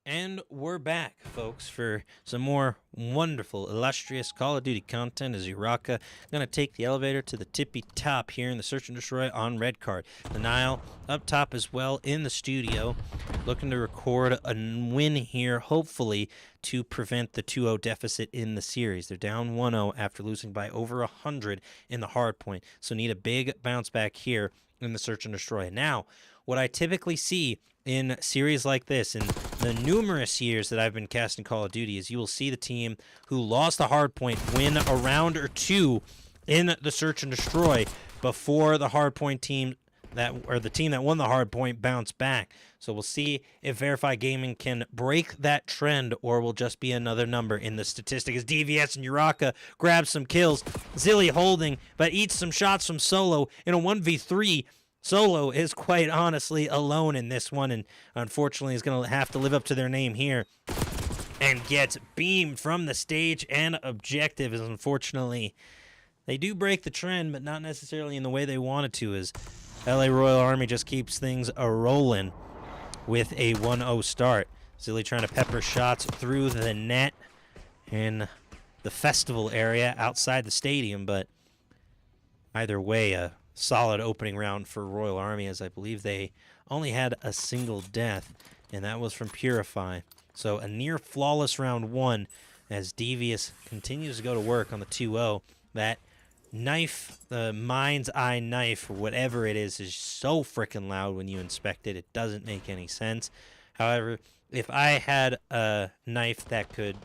And we're back, folks, for some more wonderful, illustrious Call of Duty content as Uraka going to take the elevator to the tippy top here in the Search and Destroy on Red Card. The Nile up top as well in the studio, looking to record a win here, hopefully, to prevent the 2-0 deficit in the series. They're down 1-0 after losing by over 100 in the hard point, so need a big bounce back here in the Search and Destroy. Now, what I typically see in series like this, in the numerous years that I've been casting Call of Duty, is you will see the team who lost the hard point win a round or two in the Search and Destroy before the hard point team the team that won the hard point bounce back. So we'll see if Veriphy Gaming can break that trend or will just be another number in the statistic as DVS and Uraka grab some kills. Zilly holding, but eats some shots from Solo in a 1v3. Solo is quite honestly alone in this one, and unfortunately is going to have to live up to their name here and gets beamed from the stage. And objective is, unfortunately, they do break the trend, but not necessarily in the way they wanted to, as LA Royal Army just keeps things a-rolling with a 1-0 start. Zilly trying to pepper shots through the net in the festival area outside the stadium, but either way, a solid opening round for Royal Army, as I believe they only had a single death, and that was from Purify. So a near flawless round one as Devious continues to go to work on the 2-0. That knife, the mind's eye knife, or whatever it is so freaking loud when you inspect it. It doesn't make any sense. However, if I had a knife that could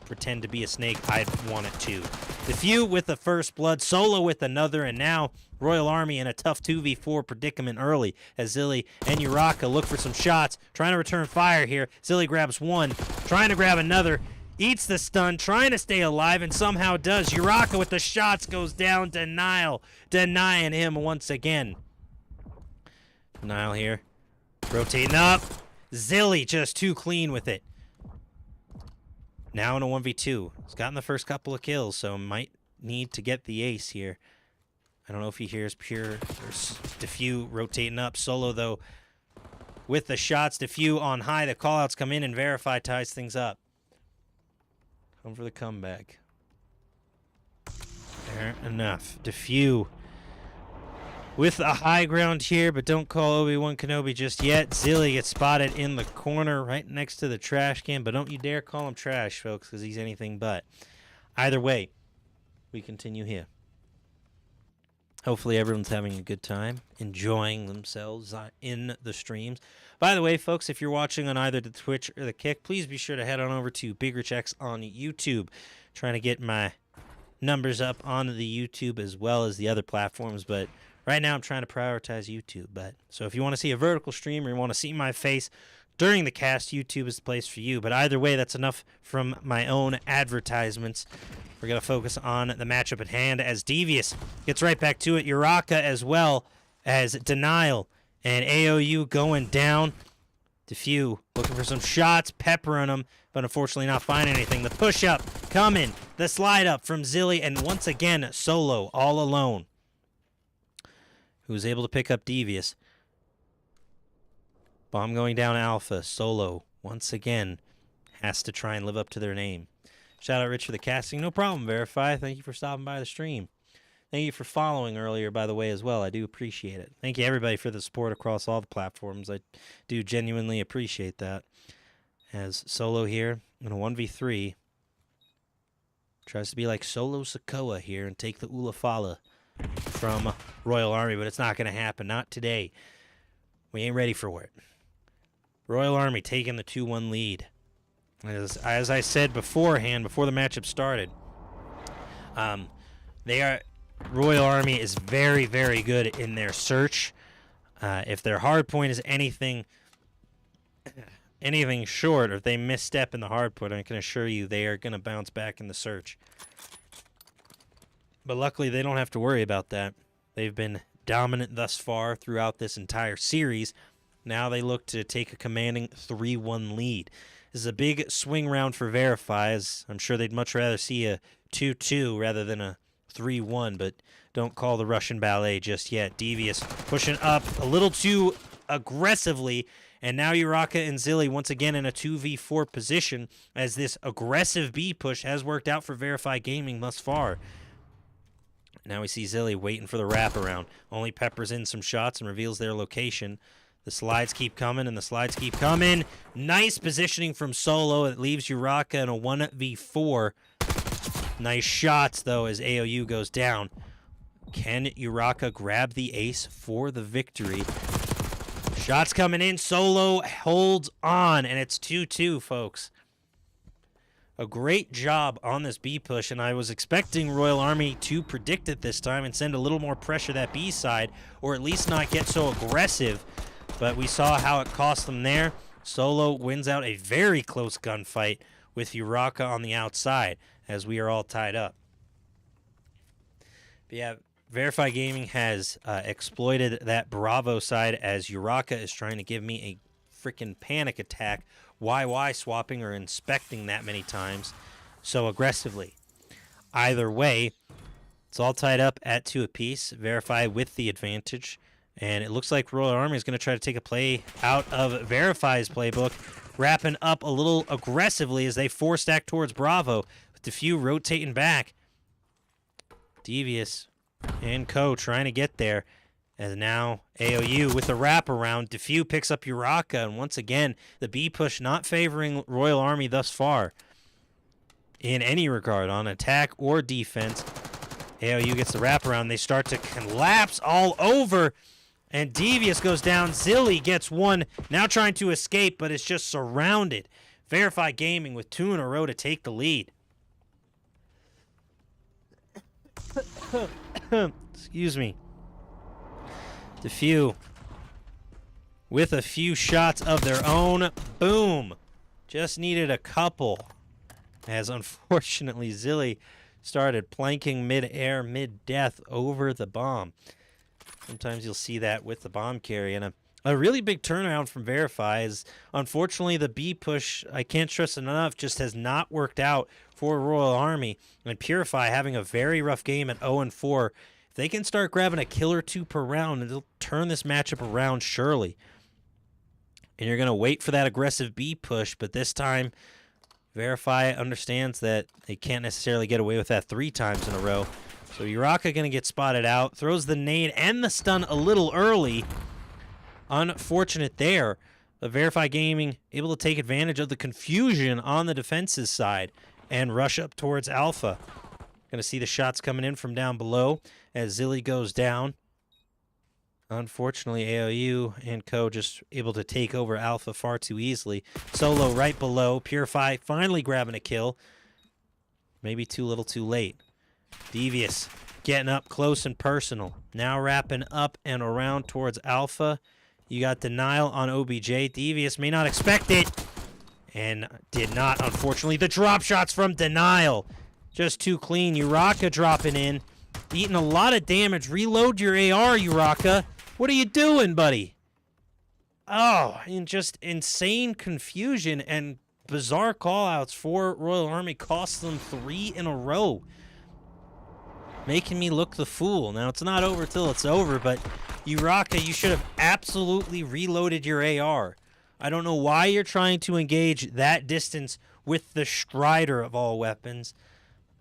pretend to be a snake, I'd want it too. The few with the first blood, Solo with another, and now Royal Army in a tough 2v4 predicament early as Zilly and Uraka look for some shots, trying to return fire here. Zilly grabs one, trying to grab another, eats the stun, trying to stay alive, and somehow does. Uraka with the shots goes down to Nile, denying him once again. Nile here, rotating up. Zilly just too clean with it. Now in a 1v2. He's gotten the first couple of kills, so might need to get the ace here. I don't know if he hears Pure or Diffuse rotating up. Solo, though, with the shots. Diffuse on high. The callouts come in, and Veriphy ties things up. Come for the comeback. Fair enough. Diffuse with the high ground here, but don't call Obi-Wan Kenobi just yet. Zilly gets spotted in the corner right next to the trash can, but don't you dare call him trash, folks, because he's anything but. Either way, we continue here. Hopefully everyone's having a good time, enjoying themselves in the streams. By the way, folks, if you're watching on either the Twitch or the Kick, please be sure to head on over to Big Rich X on YouTube. Trying to get my numbers up on the YouTube as well as the other platforms, but right now I'm trying to prioritize YouTube. So if you want to see a vertical stream or you want to see my face during the cast, YouTube is the place for you. But either way, that's enough from my own advertisements. We're going to focus on the matchup at hand as Devious gets right back to it. Uraka as well as Denial and AOU going down. Diffuse looking for some shots, peppering them, but unfortunately not finding anything. The push-up coming, the slide-up from Zilly, and once again, Solo all alone, who was able to pick up Devious. Bomb going down Alpha. Solo, once again, has to try and live up to their name. Shout out Rich for the casting. No problem, Veriphy. Thank you for stopping by the stream. Thank you for following earlier, by the way, as well. I do appreciate it. Thank you, everybody, for the support across all the platforms. I do genuinely appreciate that. As Solo here in a 1v3 tries to be like Solo Sokoa here and take the Ulafala from Royal Army, but it's not going to happen. Not today. We ain't ready for it. Royal Army taking the 2-1 lead. As I said beforehand, before the matchup started, Royal Army is very, very good in their search. If their hard point is anything short, or if they misstep in the hard point, I can assure you they are going to bounce back in the search. But luckily, they don't have to worry about that. They've been dominant thus far throughout this entire series. Now they look to take a commanding 3-1 lead. This is a big swing round for Veriphy, as I'm sure they'd much rather see a 2-2 rather than a 3-1, but don't call the Russian ballet just yet. Devious pushing up a little too aggressively, And now Uraka and Zilly once again in a 2v4 position as this aggressive B push has worked out for Veriphy Gaming thus far. Now we see Zilly waiting for the wraparound. Only peppers in some shots and reveals their location. The slides keep coming, and the slides keep coming. Nice positioning from Solo. It leaves Uraka in a 1v4. Nice shots, though, as AOU goes down. Can Uraka grab the ace for the victory? Shots coming in. Solo holds on, and it's 2-2, folks. A great job on this B push, and I was expecting Royal Army to predict it this time and send a little more pressure to that B side, or at least not get so aggressive. But we saw how it cost them there. Solo wins out a very close gunfight with Uraka on the outside as we are all tied up. But yeah, Veriphy Gaming has exploited that Bravo side as Uraka is trying to give me a freaking panic attack. YY swapping or inspecting that many times so aggressively. Either way, it's all tied up at 2 apiece. Veriphy with the advantage. And it looks like Royal Army is going to try to take a play out of Veriphy's playbook, wrapping up a little aggressively as they 4-stack towards Bravo, with Defew rotating back. Devious and Co trying to get there. As now AOU with a wraparound. Defew picks up Uraka, and once again, the B push not favoring Royal Army thus far in any regard, on attack or defense. AOU gets the wraparound. They start to collapse all over, and Devious goes down. Zilly gets one, now trying to escape, but it's just surrounded. Veriphy Gaming with 2 in a row to take the lead. Excuse me. Defew with a few shots of their own. Boom. Just needed a couple. As unfortunately Zilly started planking mid-air, mid-death over the bomb. Sometimes you'll see that with the bomb carry. And a really big turnaround from Veriphy is, unfortunately, the B push, I can't stress enough, just has not worked out for Royal Army. And Purify having a very rough game at 0-4. If they can start grabbing a kill or 2 per round, it'll turn this matchup around surely. And you're going to wait for that aggressive B push, but this time Veriphy understands that they can't necessarily get away with that 3 times in a row. So Uraka going to get spotted out, throws the nade and the stun a little early. Unfortunate there, but Veriphy Gaming able to take advantage of the confusion on the defense's side and rush up towards Alpha. Going to see the shots coming in from down below as Zilly goes down. Unfortunately, AOU and Co just able to take over Alpha far too easily. Solo right below. Purify finally grabbing a kill. Maybe too little too late. Devious getting up close and personal. Now wrapping up and around towards Alpha. You got Denial on OBJ. Devious may not expect it. And did not, unfortunately. The drop shots from Denial. Just too clean. Uraka dropping in. Eating a lot of damage. Reload your AR, Uraka. What are you doing, buddy? Oh, and just insane confusion and bizarre callouts for Royal Army cost them 3 in a row. Making me look the fool. Now, it's not over till it's over, but Uraka, you should have absolutely reloaded your AR. I don't know why you're trying to engage that distance with the Strider of all weapons.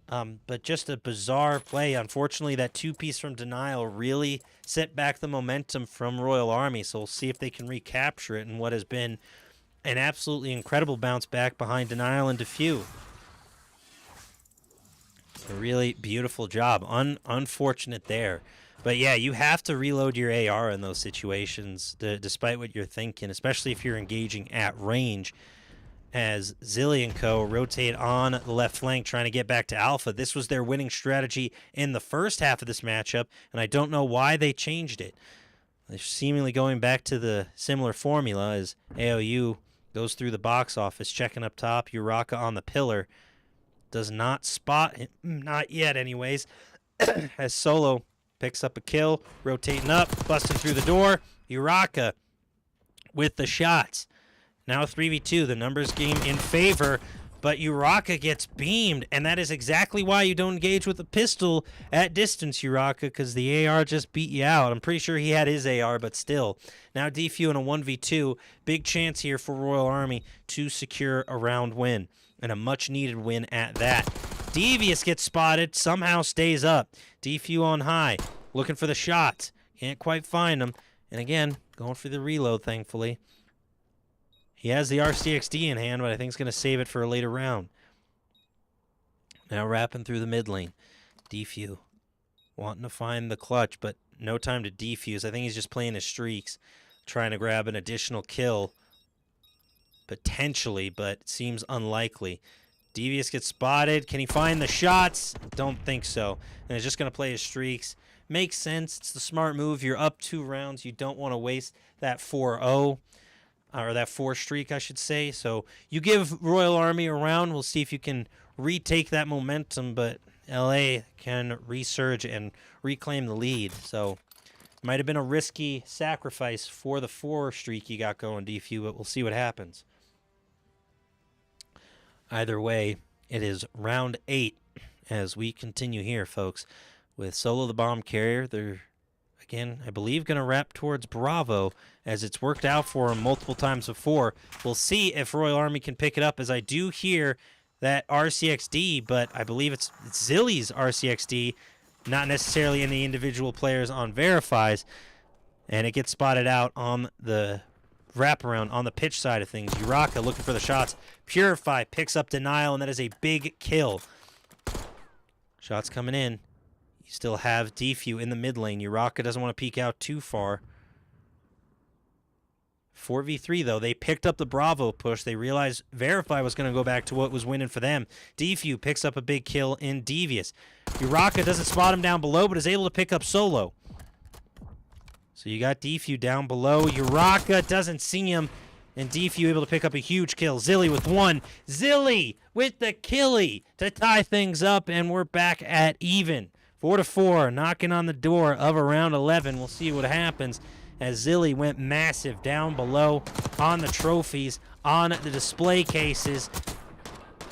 But just a bizarre play. Unfortunately, that 2-piece from Denial really set back the momentum from Royal Army, so we'll see if they can recapture it in what has been an absolutely incredible bounce back behind Denial and Defew. A really beautiful job. Unfortunate there. But yeah, you have to reload your AR in those situations, despite what you're thinking, especially if you're engaging at range. As Zilly and Co rotate on the left flank trying to get back to Alpha. This was their winning strategy in the first half of this matchup, and I don't know why they changed it. They're seemingly going back to the similar formula as AOU goes through the box office, checking up top. Uraka on the pillar. Does not spot him, not yet anyways, as Solo picks up a kill, rotating up, busting through the door. Uraka with the shots. Now 3v2, the numbers game in favor but Uraka gets beamed, and that is exactly why you don't engage with a pistol at distance, Uraka, because the AR just beat you out. I'm pretty sure he had his AR, but still. Now Defu in a 1v2. Big chance here for Royal Army to secure a round win, and a much-needed win at that. Devious gets spotted, somehow stays up. Defu on high, looking for the shots. Can't quite find him. And again, going for the reload, thankfully. He has the RCXD in hand, but I think he's going to save it for a later round. Now wrapping through the mid lane. Defu wanting to find the clutch, but no time to defuse. I think he's just playing his streaks, trying to grab an additional kill. Potentially, but it seems unlikely. Devious gets spotted. Can he find the shots? Don't think so. And he's just going to play his streaks. Makes sense. It's the smart move. You're up 2 rounds. You don't want to waste that 4-0. Or that 4 streak, I should say. So you give Royal Army a round. We'll see if you can retake that momentum, but LA can resurge and reclaim the lead. So might have been a risky sacrifice for the 4 streak you got going, Defu, but we'll see what happens. Either way, it is round 8 as we continue here, folks, with Solo the Bomb Carrier. They're, again, I believe, going to wrap towards Bravo, as it's worked out for him multiple times before. We'll see if Royal Army can pick it up, as I do hear that RCXD, but I believe it's Zilly's RCXD, not necessarily any individual players on Veriphy's, and it gets spotted out on the wraparound on the pitch side of things. Uraka looking for the shots. Purify picks up Denial, and that is a big kill. Shots coming in. You still have Defu in the mid lane. Uraka doesn't want to peek out too far. 4v3, though. They picked up the Bravo push. They realized Verify was going to go back to what was winning for them. Defu picks up a big kill in Devious. Uraka doesn't spot him down below, but is able to pick up Solo. So you got Defu down below. Uraka doesn't see him, and Defu able to pick up a huge kill. Zilly with 1. Zilly with the killie to tie things up, and we're back at even. 4-4, knocking on the door of around 11. We'll see what happens, as Zilly went massive down below on the trophies, on the display cases,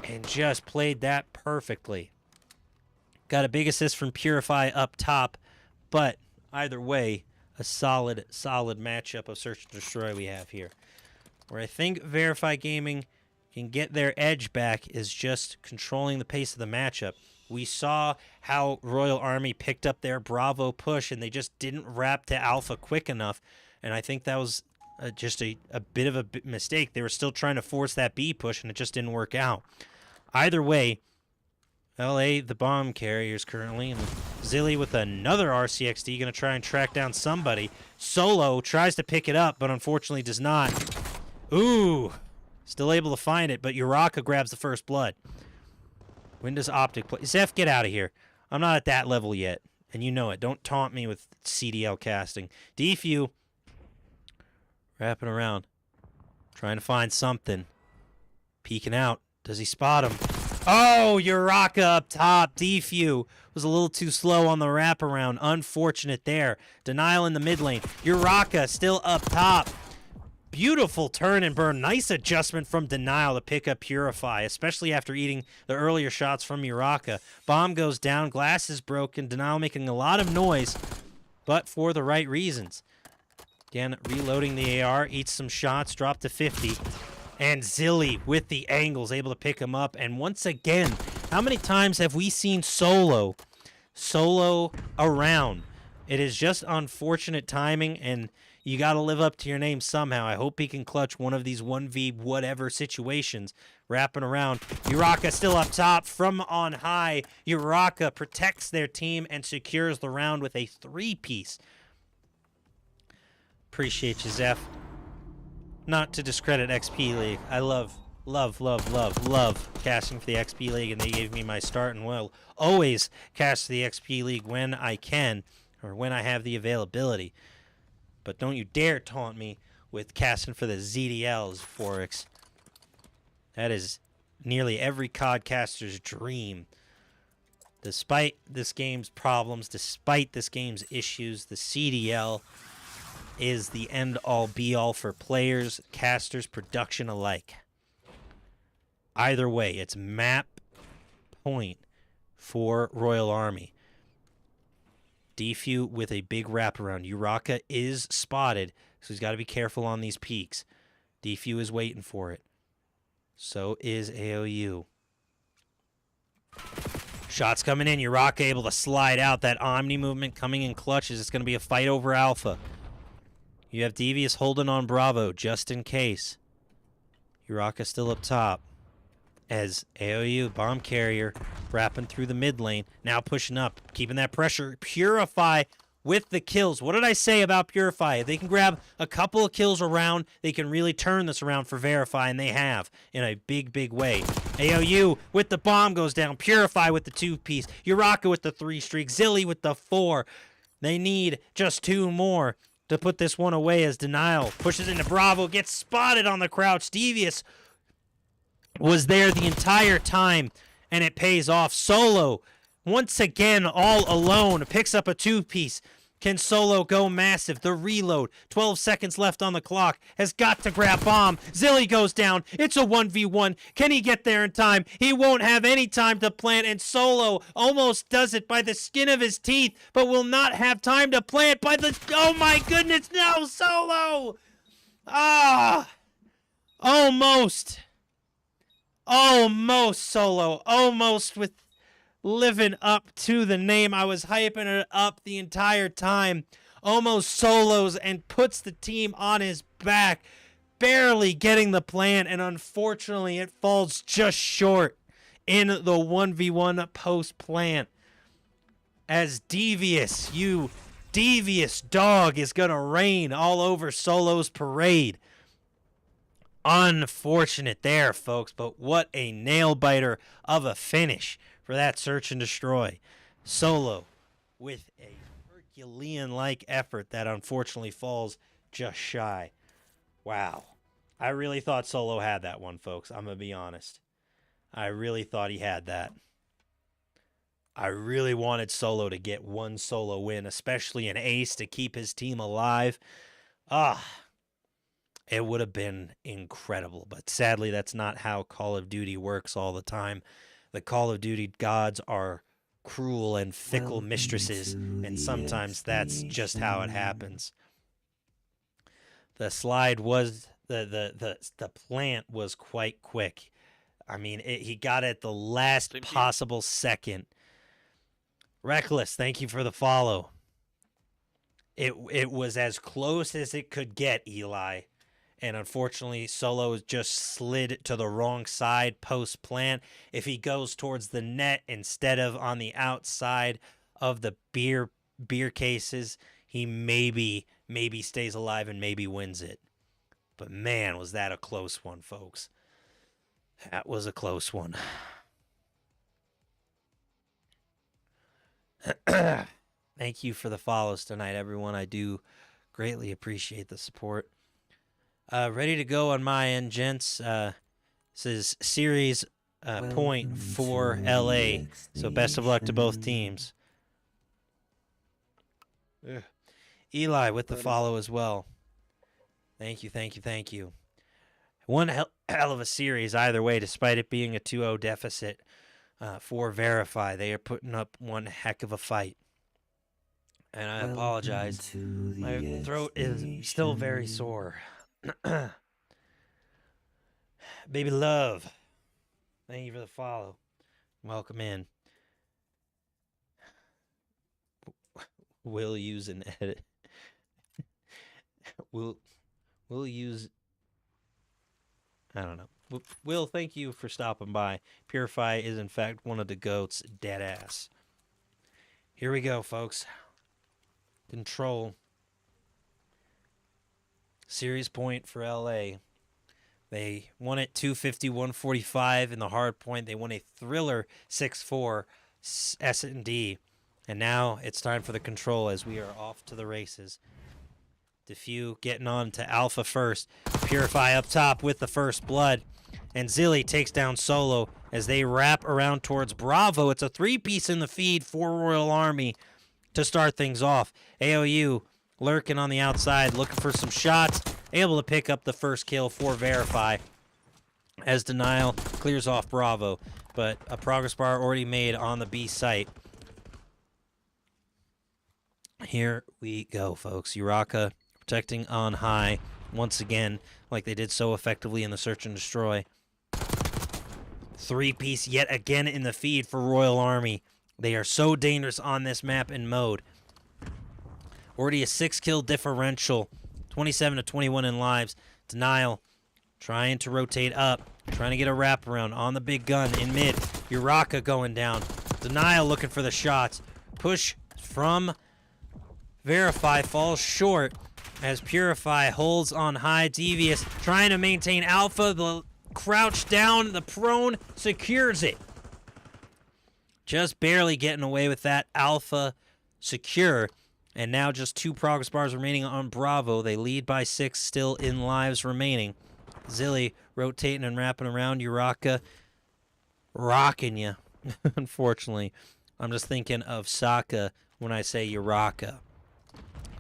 and just played that perfectly. Got a big assist from Purify up top, but either way, a solid matchup of Search and Destroy we have here. Where I think Verify Gaming can get their edge back is just controlling the pace of the matchup. We saw how Royal Army picked up their Bravo push, and they just didn't wrap to Alpha quick enough, and I think that was just a bit of a mistake. They were still trying to force that B push, and it just didn't work out. Either way, LA, the bomb carriers currently, and Zilly with another RCXD going to try and track down somebody. Solo tries to pick it up, but unfortunately does not. Ooh, still able to find it, but Uraka grabs the first blood. When does Optic play? Zeph, get out of here. I'm not at that level yet, and you know it. Don't taunt me with CDL casting. Defu, wrapping around, trying to find something. Peeking out. Does he spot him? Oh, Uraka up top. Defu was a little too slow on the wraparound. Unfortunate there. Denial in the mid lane. Uraka still up top. Beautiful turn and burn. Nice adjustment from Denial to pick up Purify, especially after eating the earlier shots from Uraka. Bomb goes down. Glass is broken. Denial making a lot of noise, but for the right reasons. Again, reloading the AR. Eats some shots. Drop to 50. And Zilly with the angles, able to pick him up. And once again, how many times have we seen Solo around? It is just unfortunate timing, and you got to live up to your name somehow. I hope he can clutch one of these 1v whatever situations. Wrapping around. Uraka still up top from on high. Uraka protects their team and secures the round with a 3-piece. Appreciate you, Zeph. Not to discredit XP League. I love casting for the XP League, and they gave me my start and will always cast the XP League when I can, or when I have the availability. But don't you dare taunt me with casting for the ZDLs, Forex. That is nearly every CODcaster's dream. Despite this game's problems, despite this game's issues, the CDL is the end-all, be-all for players, casters, production alike. Either way, it's map point for Royal Army. Defew with a big wraparound. Uraka is spotted, so he's got to be careful on these peaks. Defew is waiting for it. So is AOU. Shots coming in. Uraka able to slide out. That Omni movement coming in clutches. It's going to be a fight over Alpha. You have Devious holding on Bravo just in case. Uraka still up top. As AOU, bomb carrier, wrapping through the mid lane. Now pushing up, keeping that pressure. Purify with the kills. What did I say about Purify? If they can grab a couple of kills around, they can really turn this around for Verify, and they have in a big, big way. AOU with the bomb goes down. Purify with the 2-piece. Uraka with the 3-streak. Zilly with the 4. They need just 2 more to put this one away as Denial pushes into Bravo, gets spotted on the crouch. Devious was there the entire time, and it pays off. Solo, once again, all alone, picks up a 2-piece. Can Solo go massive? The reload, 12 seconds left on the clock, has got to grab bomb. Zilly goes down. It's a 1v1. Can he get there in time? He won't have any time to plant, and Solo almost does it by the skin of his teeth, but will not have time to plant by the... Oh my goodness, no, Solo! Ah! Almost. Almost, Solo. Almost with living up to the name. I was hyping it up the entire time. Almost solos and puts the team on his back. Barely getting the plan, and unfortunately it falls just short in the 1v1 post-plant. As Devious, you devious dog, is going to reign all over Solo's parade. Unfortunate there, folks, but what a nail-biter of a finish for that search and destroy. Solo with a Herculean-like effort that unfortunately falls just shy. Wow. I really thought Solo had that one, folks. I'm going to be honest. I really thought he had that. I really wanted Solo to get one solo win, especially an ace to keep his team alive. It would have been incredible, but sadly that's not how Call of Duty works all the time. The Call of Duty gods are cruel and fickle mistresses, and sometimes that's just how it happens. The slide was, the plant was quite quick. I mean, he got it at the last possible second. Reckless, thank you for the follow. It was as close as it could get, Eli. And unfortunately, Solo just slid to the wrong side post-plant. If he goes towards the net instead of on the outside of the beer cases, he maybe stays alive and maybe wins it. But man, was that a close one, folks. That was a close one. Thank you for the follows tonight, everyone. I do greatly appreciate the support. Ready to go on my end, gents. This is series point for LA. So best of luck to both teams. Ugh. Eli with the follow as well. Thank you. One hell of a series either way, despite it being a 2-0 deficit for Verify. They are putting up one heck of a fight. And I apologize. My throat is still very sore. Baby Love, thank you for the follow. Welcome in. We'll use an edit. We'll use, I don't know. Will, thank you for stopping by. Purify is in fact one of the GOATs, dead ass. Here we go, folks. Control. Series point for LA. They won it 250-145 in the hard point. They won a thriller 6-4 S&D. And now it's time for the control as we are off to the races. Defew getting on to Alpha first. Purify up top with the first blood. And Zilly takes down Solo as they wrap around towards Bravo. It's a 3-piece in the feed for Royal Army to start things off. AOU lurking on the outside, looking for some shots. Able to pick up the first kill for Verify. as Denial clears off Bravo, but a progress bar already made on the B site. Here we go, folks. Uraka protecting on high once again, like they did so effectively in the search and destroy. 3-piece yet again in the feed for Royal Army. They are so dangerous on this map and mode. Already a 6-kill differential, 27-21 in lives. Denial trying to rotate up, trying to get a wraparound on the big gun in mid. Uraka going down. Denial looking for the shots. Push from Veriphy falls short as Purify holds on high. Devious trying to maintain alpha. The crouch down, the prone secures it. Just barely getting away with that alpha secure. And now just 2 progress bars remaining on Bravo. They lead by 6 still in lives remaining. Zilly rotating and wrapping around. Uraka rocking you. Unfortunately, I'm just thinking of Sokka when I say Uraka.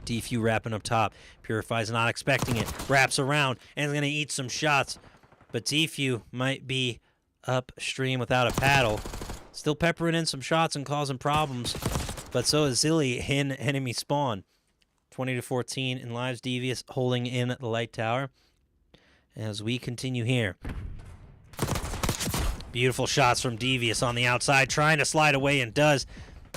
Defew wrapping up top. Purify's not expecting it. Wraps around and is going to eat some shots. But Defew might be upstream without a paddle. Still peppering in some shots and causing problems. But so is Zilly in enemy spawn. 20-14 in lives. Devious holding in the light tower. As we continue here. Beautiful shots from Devious on the outside. Trying to slide away and does.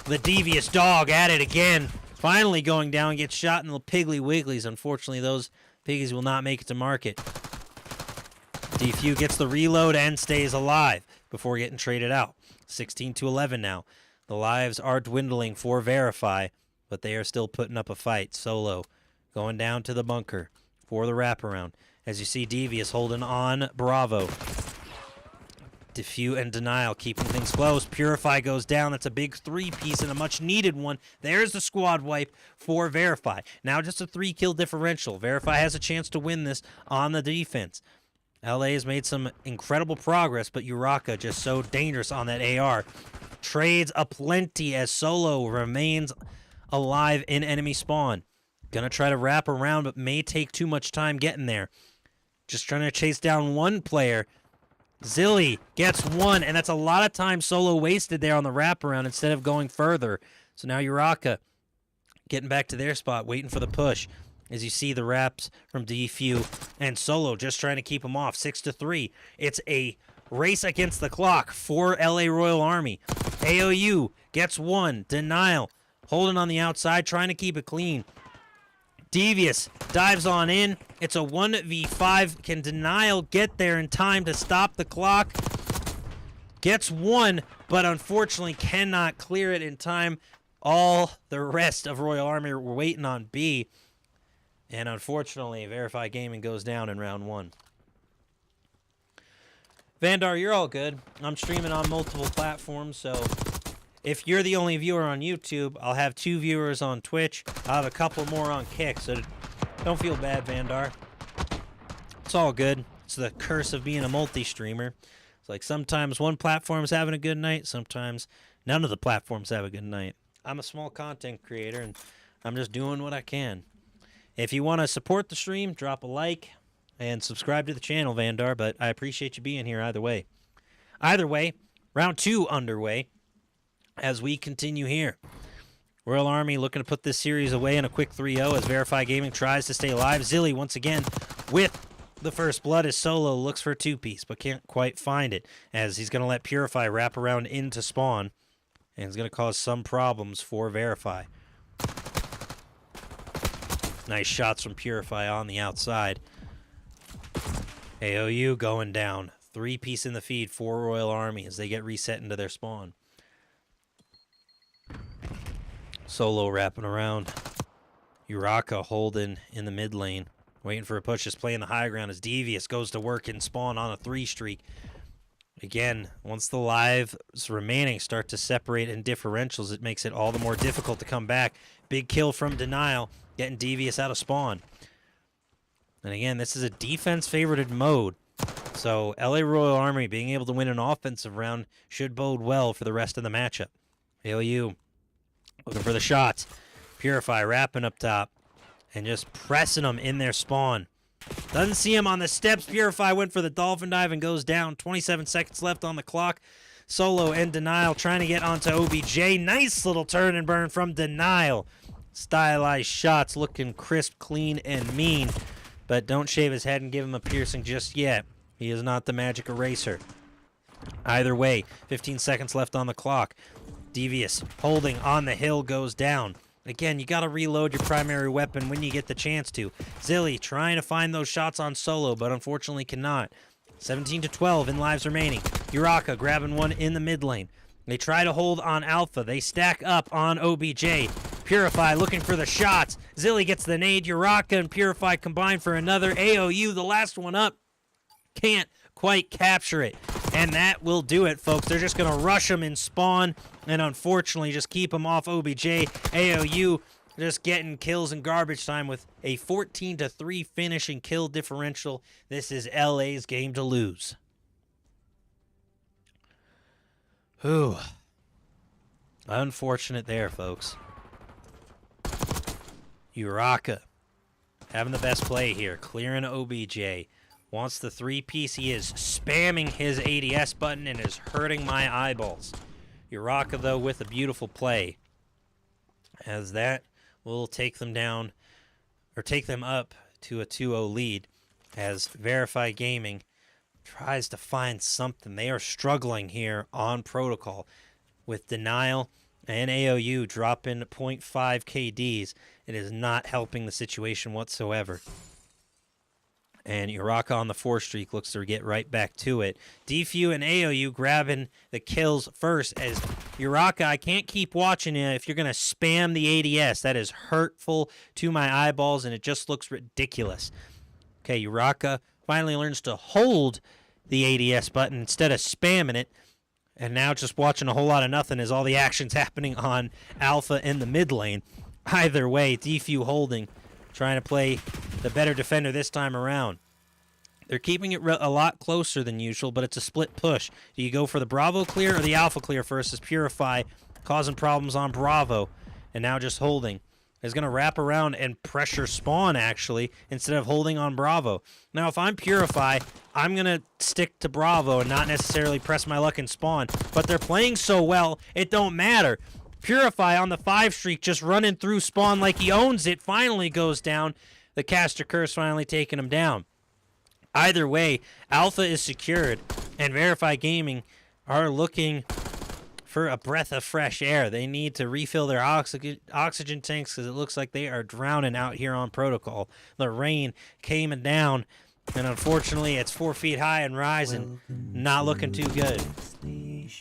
The Devious dog at it again. Finally going down, gets shot in the Piggly Wigglies. Unfortunately, those piggies will not make it to market. Defew gets the reload and stays alive before getting traded out. 16-11 now. The lives are dwindling for Veriphy, but they are still putting up a fight. Solo going down to the bunker for the wraparound. As you see, Devious holding on Bravo. Defew and Denial keeping things close. Purify goes down. That's a big 3-piece and a much-needed one. There's the squad wipe for Veriphy. Now just a 3-kill differential. Veriphy has a chance to win this on the defense. LA has made some incredible progress, but Uraka just so dangerous on that AR. Trades aplenty as Solo remains alive in enemy spawn. Gonna try to wrap around, but may take too much time getting there. Just trying to chase down one player. Zilly gets one, and that's a lot of time Solo wasted there on the wraparound instead of going further. So now Uraka getting back to their spot, waiting for the push. As you see the wraps from Defew and Solo just trying to keep them off. 6-3. It's a race against the clock for LA Royal Army. AOU gets one. Denial holding on the outside, trying to keep it clean. Devious dives on in. It's a 1v5. Can Denial get there in time to stop the clock? Gets one, but unfortunately cannot clear it in time. All the rest of Royal Army were waiting on B. And unfortunately, Verify Gaming goes down in round 1. Vandar, you're all good. I'm streaming on multiple platforms, so if you're the only viewer on YouTube, I'll have 2 viewers on Twitch. I'll have a couple more on Kick, so don't feel bad, Vandar. It's all good. It's the curse of being a multi-streamer. It's like sometimes one platform's having a good night, sometimes none of the platforms have a good night. I'm a small content creator, and I'm just doing what I can. If you want to support the stream, drop a like and subscribe to the channel, Vandar, but I appreciate you being here either way. Either way, round 2 underway as we continue here. Royal Army looking to put this series away in a quick 3-0 as Verify Gaming tries to stay alive. Zilly once again with the first blood as Solo looks for a 2-piece, but can't quite find it as he's going to let Purify wrap around into spawn, and it's going to cause some problems for Verify. Nice shots from Purify on the outside. AOU going down. 3-piece in the feed for Royal Army as they get reset into their spawn. Solo wrapping around. Uraka holding in the mid lane. Waiting for a push. Just playing the high ground as Devious goes to work and spawn on a 3 streak. Again, once the lives remaining start to separate in differentials, it makes it all the more difficult to come back. Big kill from Denial, getting Devious out of spawn. And again, this is a defense-favorited mode. So LA Royal Army being able to win an offensive round should bode well for the rest of the matchup. AOU looking for the shots. Purify wrapping up top and just pressing them in their spawn. Doesn't see him on the steps. Veriphy went for the dolphin dive and goes down. 27 seconds left on the clock. Solo and Denial trying to get onto OBJ. Nice little turn and burn from Denial. Stylized shots looking crisp, clean, and mean. But don't shave his head and give him a piercing just yet. He is not the magic eraser. Either way, 15 seconds left on the clock. Devious holding on the hill goes down. Again, you got to reload your primary weapon when you get the chance to. Zilly trying to find those shots on Solo, but unfortunately cannot. 17-12 in lives remaining. Uraka grabbing one in the mid lane. They try to hold on Alpha. They stack up on OBJ. Purify looking for the shots. Zilly gets the nade. Uraka and Purify combine for another. AOU, the last one up, can't quite capture it. And that will do it, folks. They're just going to rush them in spawn and unfortunately just keep them off OBJ. AOU just getting kills in garbage time with a 14-3 finishing kill differential. This is LA's game to lose. Whew. Unfortunate there, folks. Uraka having the best play here, clearing OBJ. Wants the 3-piece. He is spamming his ADS button and is hurting my eyeballs. Uraka, though, with a beautiful play, as that will take them down, or take them up to a 2-0 lead, as Veriphy Gaming tries to find something. They are struggling here on Protocol with Denial and AOU dropping 0.5 KDs. It is not helping the situation whatsoever. And Uraka on the 4 streak looks to get right back to it. Defu and AOU grabbing the kills first, as Uraka, I can't keep watching you if you're going to spam the ADS. That is hurtful to my eyeballs, and it just looks ridiculous. Okay, Uraka finally learns to hold the ADS button instead of spamming it. And now just watching a whole lot of nothing as all the action's happening on Alpha in the mid lane. Either way, Defu holding, trying to play the better defender this time around. They're keeping it a lot closer than usual, but it's a split push. Do you go for the Bravo clear or the Alpha clear first, as Purify causing problems on Bravo, and now just holding. Is going to wrap around and pressure spawn, actually, instead of holding on Bravo. Now, if I'm Purify, I'm going to stick to Bravo and not necessarily press my luck and spawn. But they're playing so well, it don't matter. Purify on the 5 streak, just running through spawn like he owns it, finally goes down. The caster curse finally taking him down. Either way, Alpha is secured, and Veriphy Gaming are looking for a breath of fresh air. They need to refill their oxygen tanks because it looks like they are drowning out here on Protocol. The rain came down, and unfortunately it's 4 feet high and rising. Not looking too good.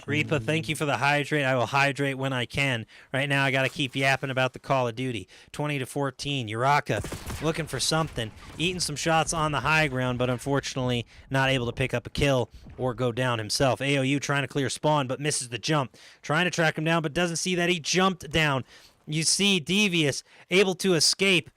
Reapa, thank you for the hydrate. I will hydrate when I can. Right now I got to keep yapping about the Call of Duty. 20-14. Uraka looking for something. Eating some shots on the high ground, but unfortunately not able to pick up a kill or go down himself. AOU trying to clear spawn, but misses the jump. Trying to track him down, but doesn't see that he jumped down. You see Devious able to escape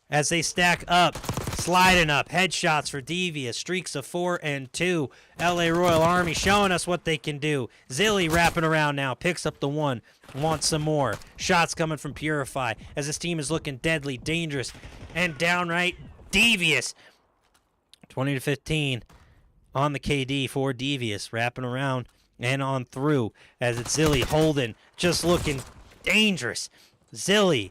as they stack up. Sliding up. Headshots for Devious. Streaks of 4 and 2. LA Royal Army showing us what they can do. Zilly wrapping around now. Picks up the 1. Wants some more. Shots coming from Purify as this team is looking deadly, dangerous, and downright devious. 20-15 on the KD for Devious. Wrapping around and on through as it's Zilly holding. Just looking dangerous. Zilly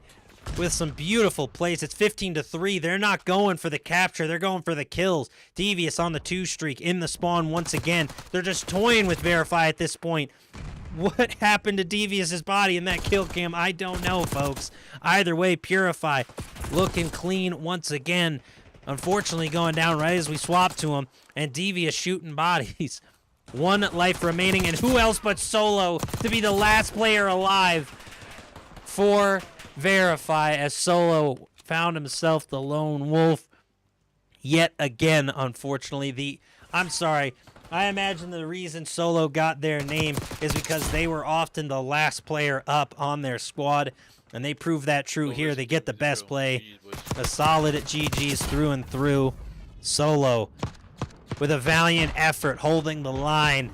with some beautiful plays. It's 15-3. They're not going for the capture. They're going for the kills. Devious on the 2 streak in the spawn once again. They're just toying with Veriphy at this point. What happened to Devious's body in that kill cam? I don't know, folks. Either way, Purify looking clean once again. Unfortunately, going down right as we swap to him. And Devious shooting bodies. 1 life remaining. And who else but Solo to be the last player alive for Veriphy, as Solo found himself the lone wolf yet again, unfortunately. I'm sorry. I imagine the reason Solo got their name is because they were often the last player up on their squad, and they prove that true here. They get the best play. A solid at GG's through and through. Solo with a valiant effort holding the line,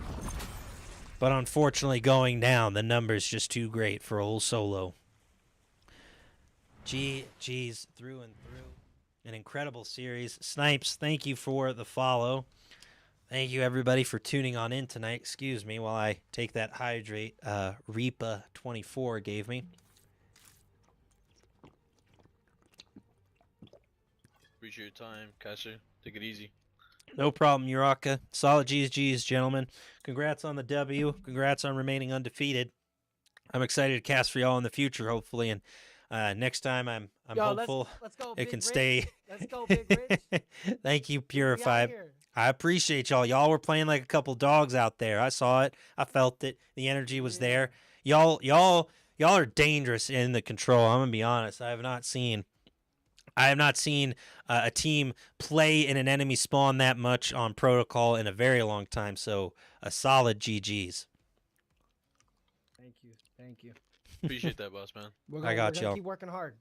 but unfortunately going down. The number's just too great for old Solo. GG's through and through. an incredible series. Snipes, thank you for the follow. Thank you, everybody, for tuning on in tonight. Excuse me while I take that hydrate Reapa 24 gave me. Appreciate your time, Kasha. Take it easy. No problem, Uraka. Solid GG's, gentlemen. Congrats on the W. Congrats on remaining undefeated. I'm excited to cast for y'all in the future, hopefully, and next time I'm hopeful Let's go, it Big can Rich. stay. Let's go, Big Rich. Thank you, We out Purified. here. I appreciate y'all. Y'all were playing like a couple dogs out there. I saw it. I felt it. The energy was there. Y'all are dangerous in the control. I'm gonna be honest. I have not seen a team play in an enemy spawn that much on protocol in a very long time. So a solid GG's. Thank you. Appreciate that, boss man. We're I got we're y'all. Keep working hard.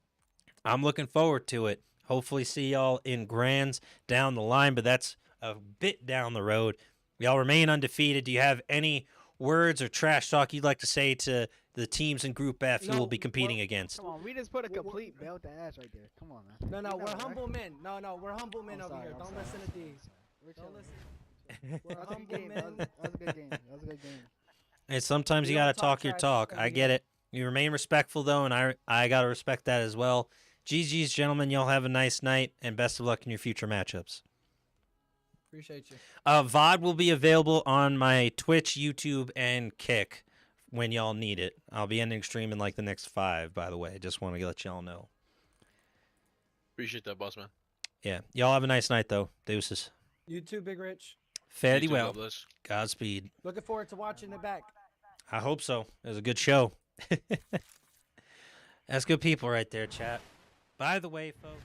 I'm looking forward to it. Hopefully see y'all in Grands down the line, but that's a bit down the road. Y'all remain undefeated. Do you have any words or trash talk you'd like to say to the teams in Group F you will be competing against? Come on, we just put a complete belt to ass right there. Come on, man. No, You we're know, right? humble men. No, we're humble men over here. I'm Don't sorry, listen I'm to sorry, these. We're Don't chilling. listen. We're That was a humble good game. men. That was a good game. That was a good game. And sometimes We you don't got to talk your trash talk. over I get here. it. You remain respectful, though, and I got to respect that as well. GG's, gentlemen. Y'all have a nice night, and best of luck in your future matchups. Appreciate you. VOD will be available on my Twitch, YouTube, and Kick when y'all need it. I'll be ending stream in like the next 5, by the way. Just want to let y'all know. Appreciate that, boss man. Yeah. Y'all have a nice night, though. Deuces. You too, Big Rich. Fare thee You too, well. God bless. Godspeed. Looking forward to watching it back. I hope so. It was a good show. That's good people right there, chat. By the way, folks,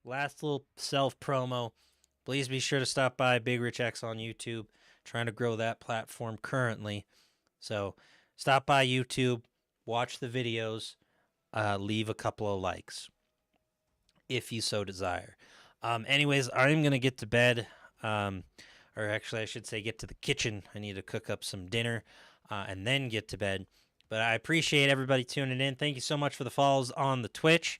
last little self-promo. Please be sure to stop by Big Rich X on YouTube. Trying to grow that platform currently. So stop by YouTube, watch the videos, leave a couple of likes if you so desire. Anyways, I'm going to get to bed. Or actually, I should say get to the kitchen. I need to cook up some dinner and then get to bed. But I appreciate everybody tuning in. Thank you so much for the follows on the Twitch.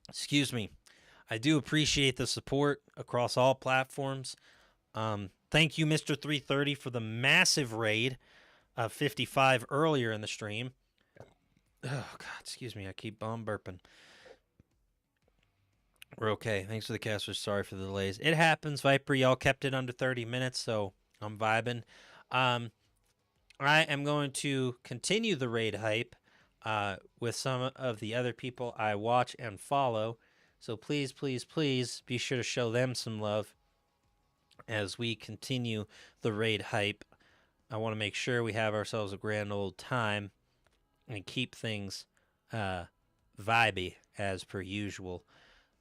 Excuse me. I do appreciate the support across all platforms. Thank you, Mr. 330, for the massive raid of 55 earlier in the stream. Oh, God, excuse me. I keep burping. We're okay. Thanks for the casters. Sorry for the delays. It happens, Viper. Y'all kept it under 30 minutes, so I'm vibing. I am going to continue the raid hype with some of the other people I watch and follow. So please, please, please be sure to show them some love as we continue the raid hype. I want to make sure we have ourselves a grand old time and keep things vibey as per usual.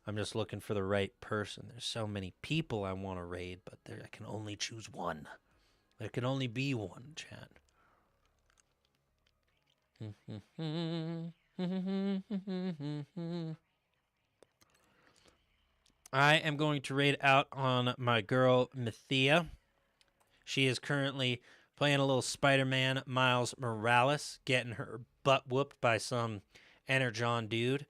I'm just looking for the right person. There's so many people I want to raid, but I can only choose one. There can only be one, chat. I am going to raid out on my girl, Mythia. She is currently playing a little Spider-Man Miles Morales, getting her butt whooped by some Energon dude.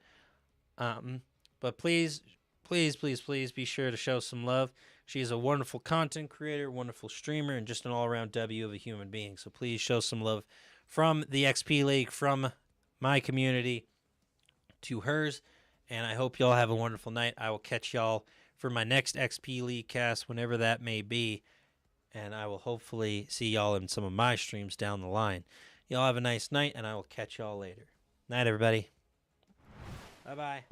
But please, please, please, please be sure to show some love. She is a wonderful content creator, wonderful streamer, and just an all-around W of a human being. So please show some love from the XP League, from my community to hers. And I hope y'all have a wonderful night. I will catch y'all for my next XP League cast, whenever that may be. And I will hopefully see y'all in some of my streams down the line. Y'all have a nice night, and I will catch y'all later. Night, everybody. Bye-bye.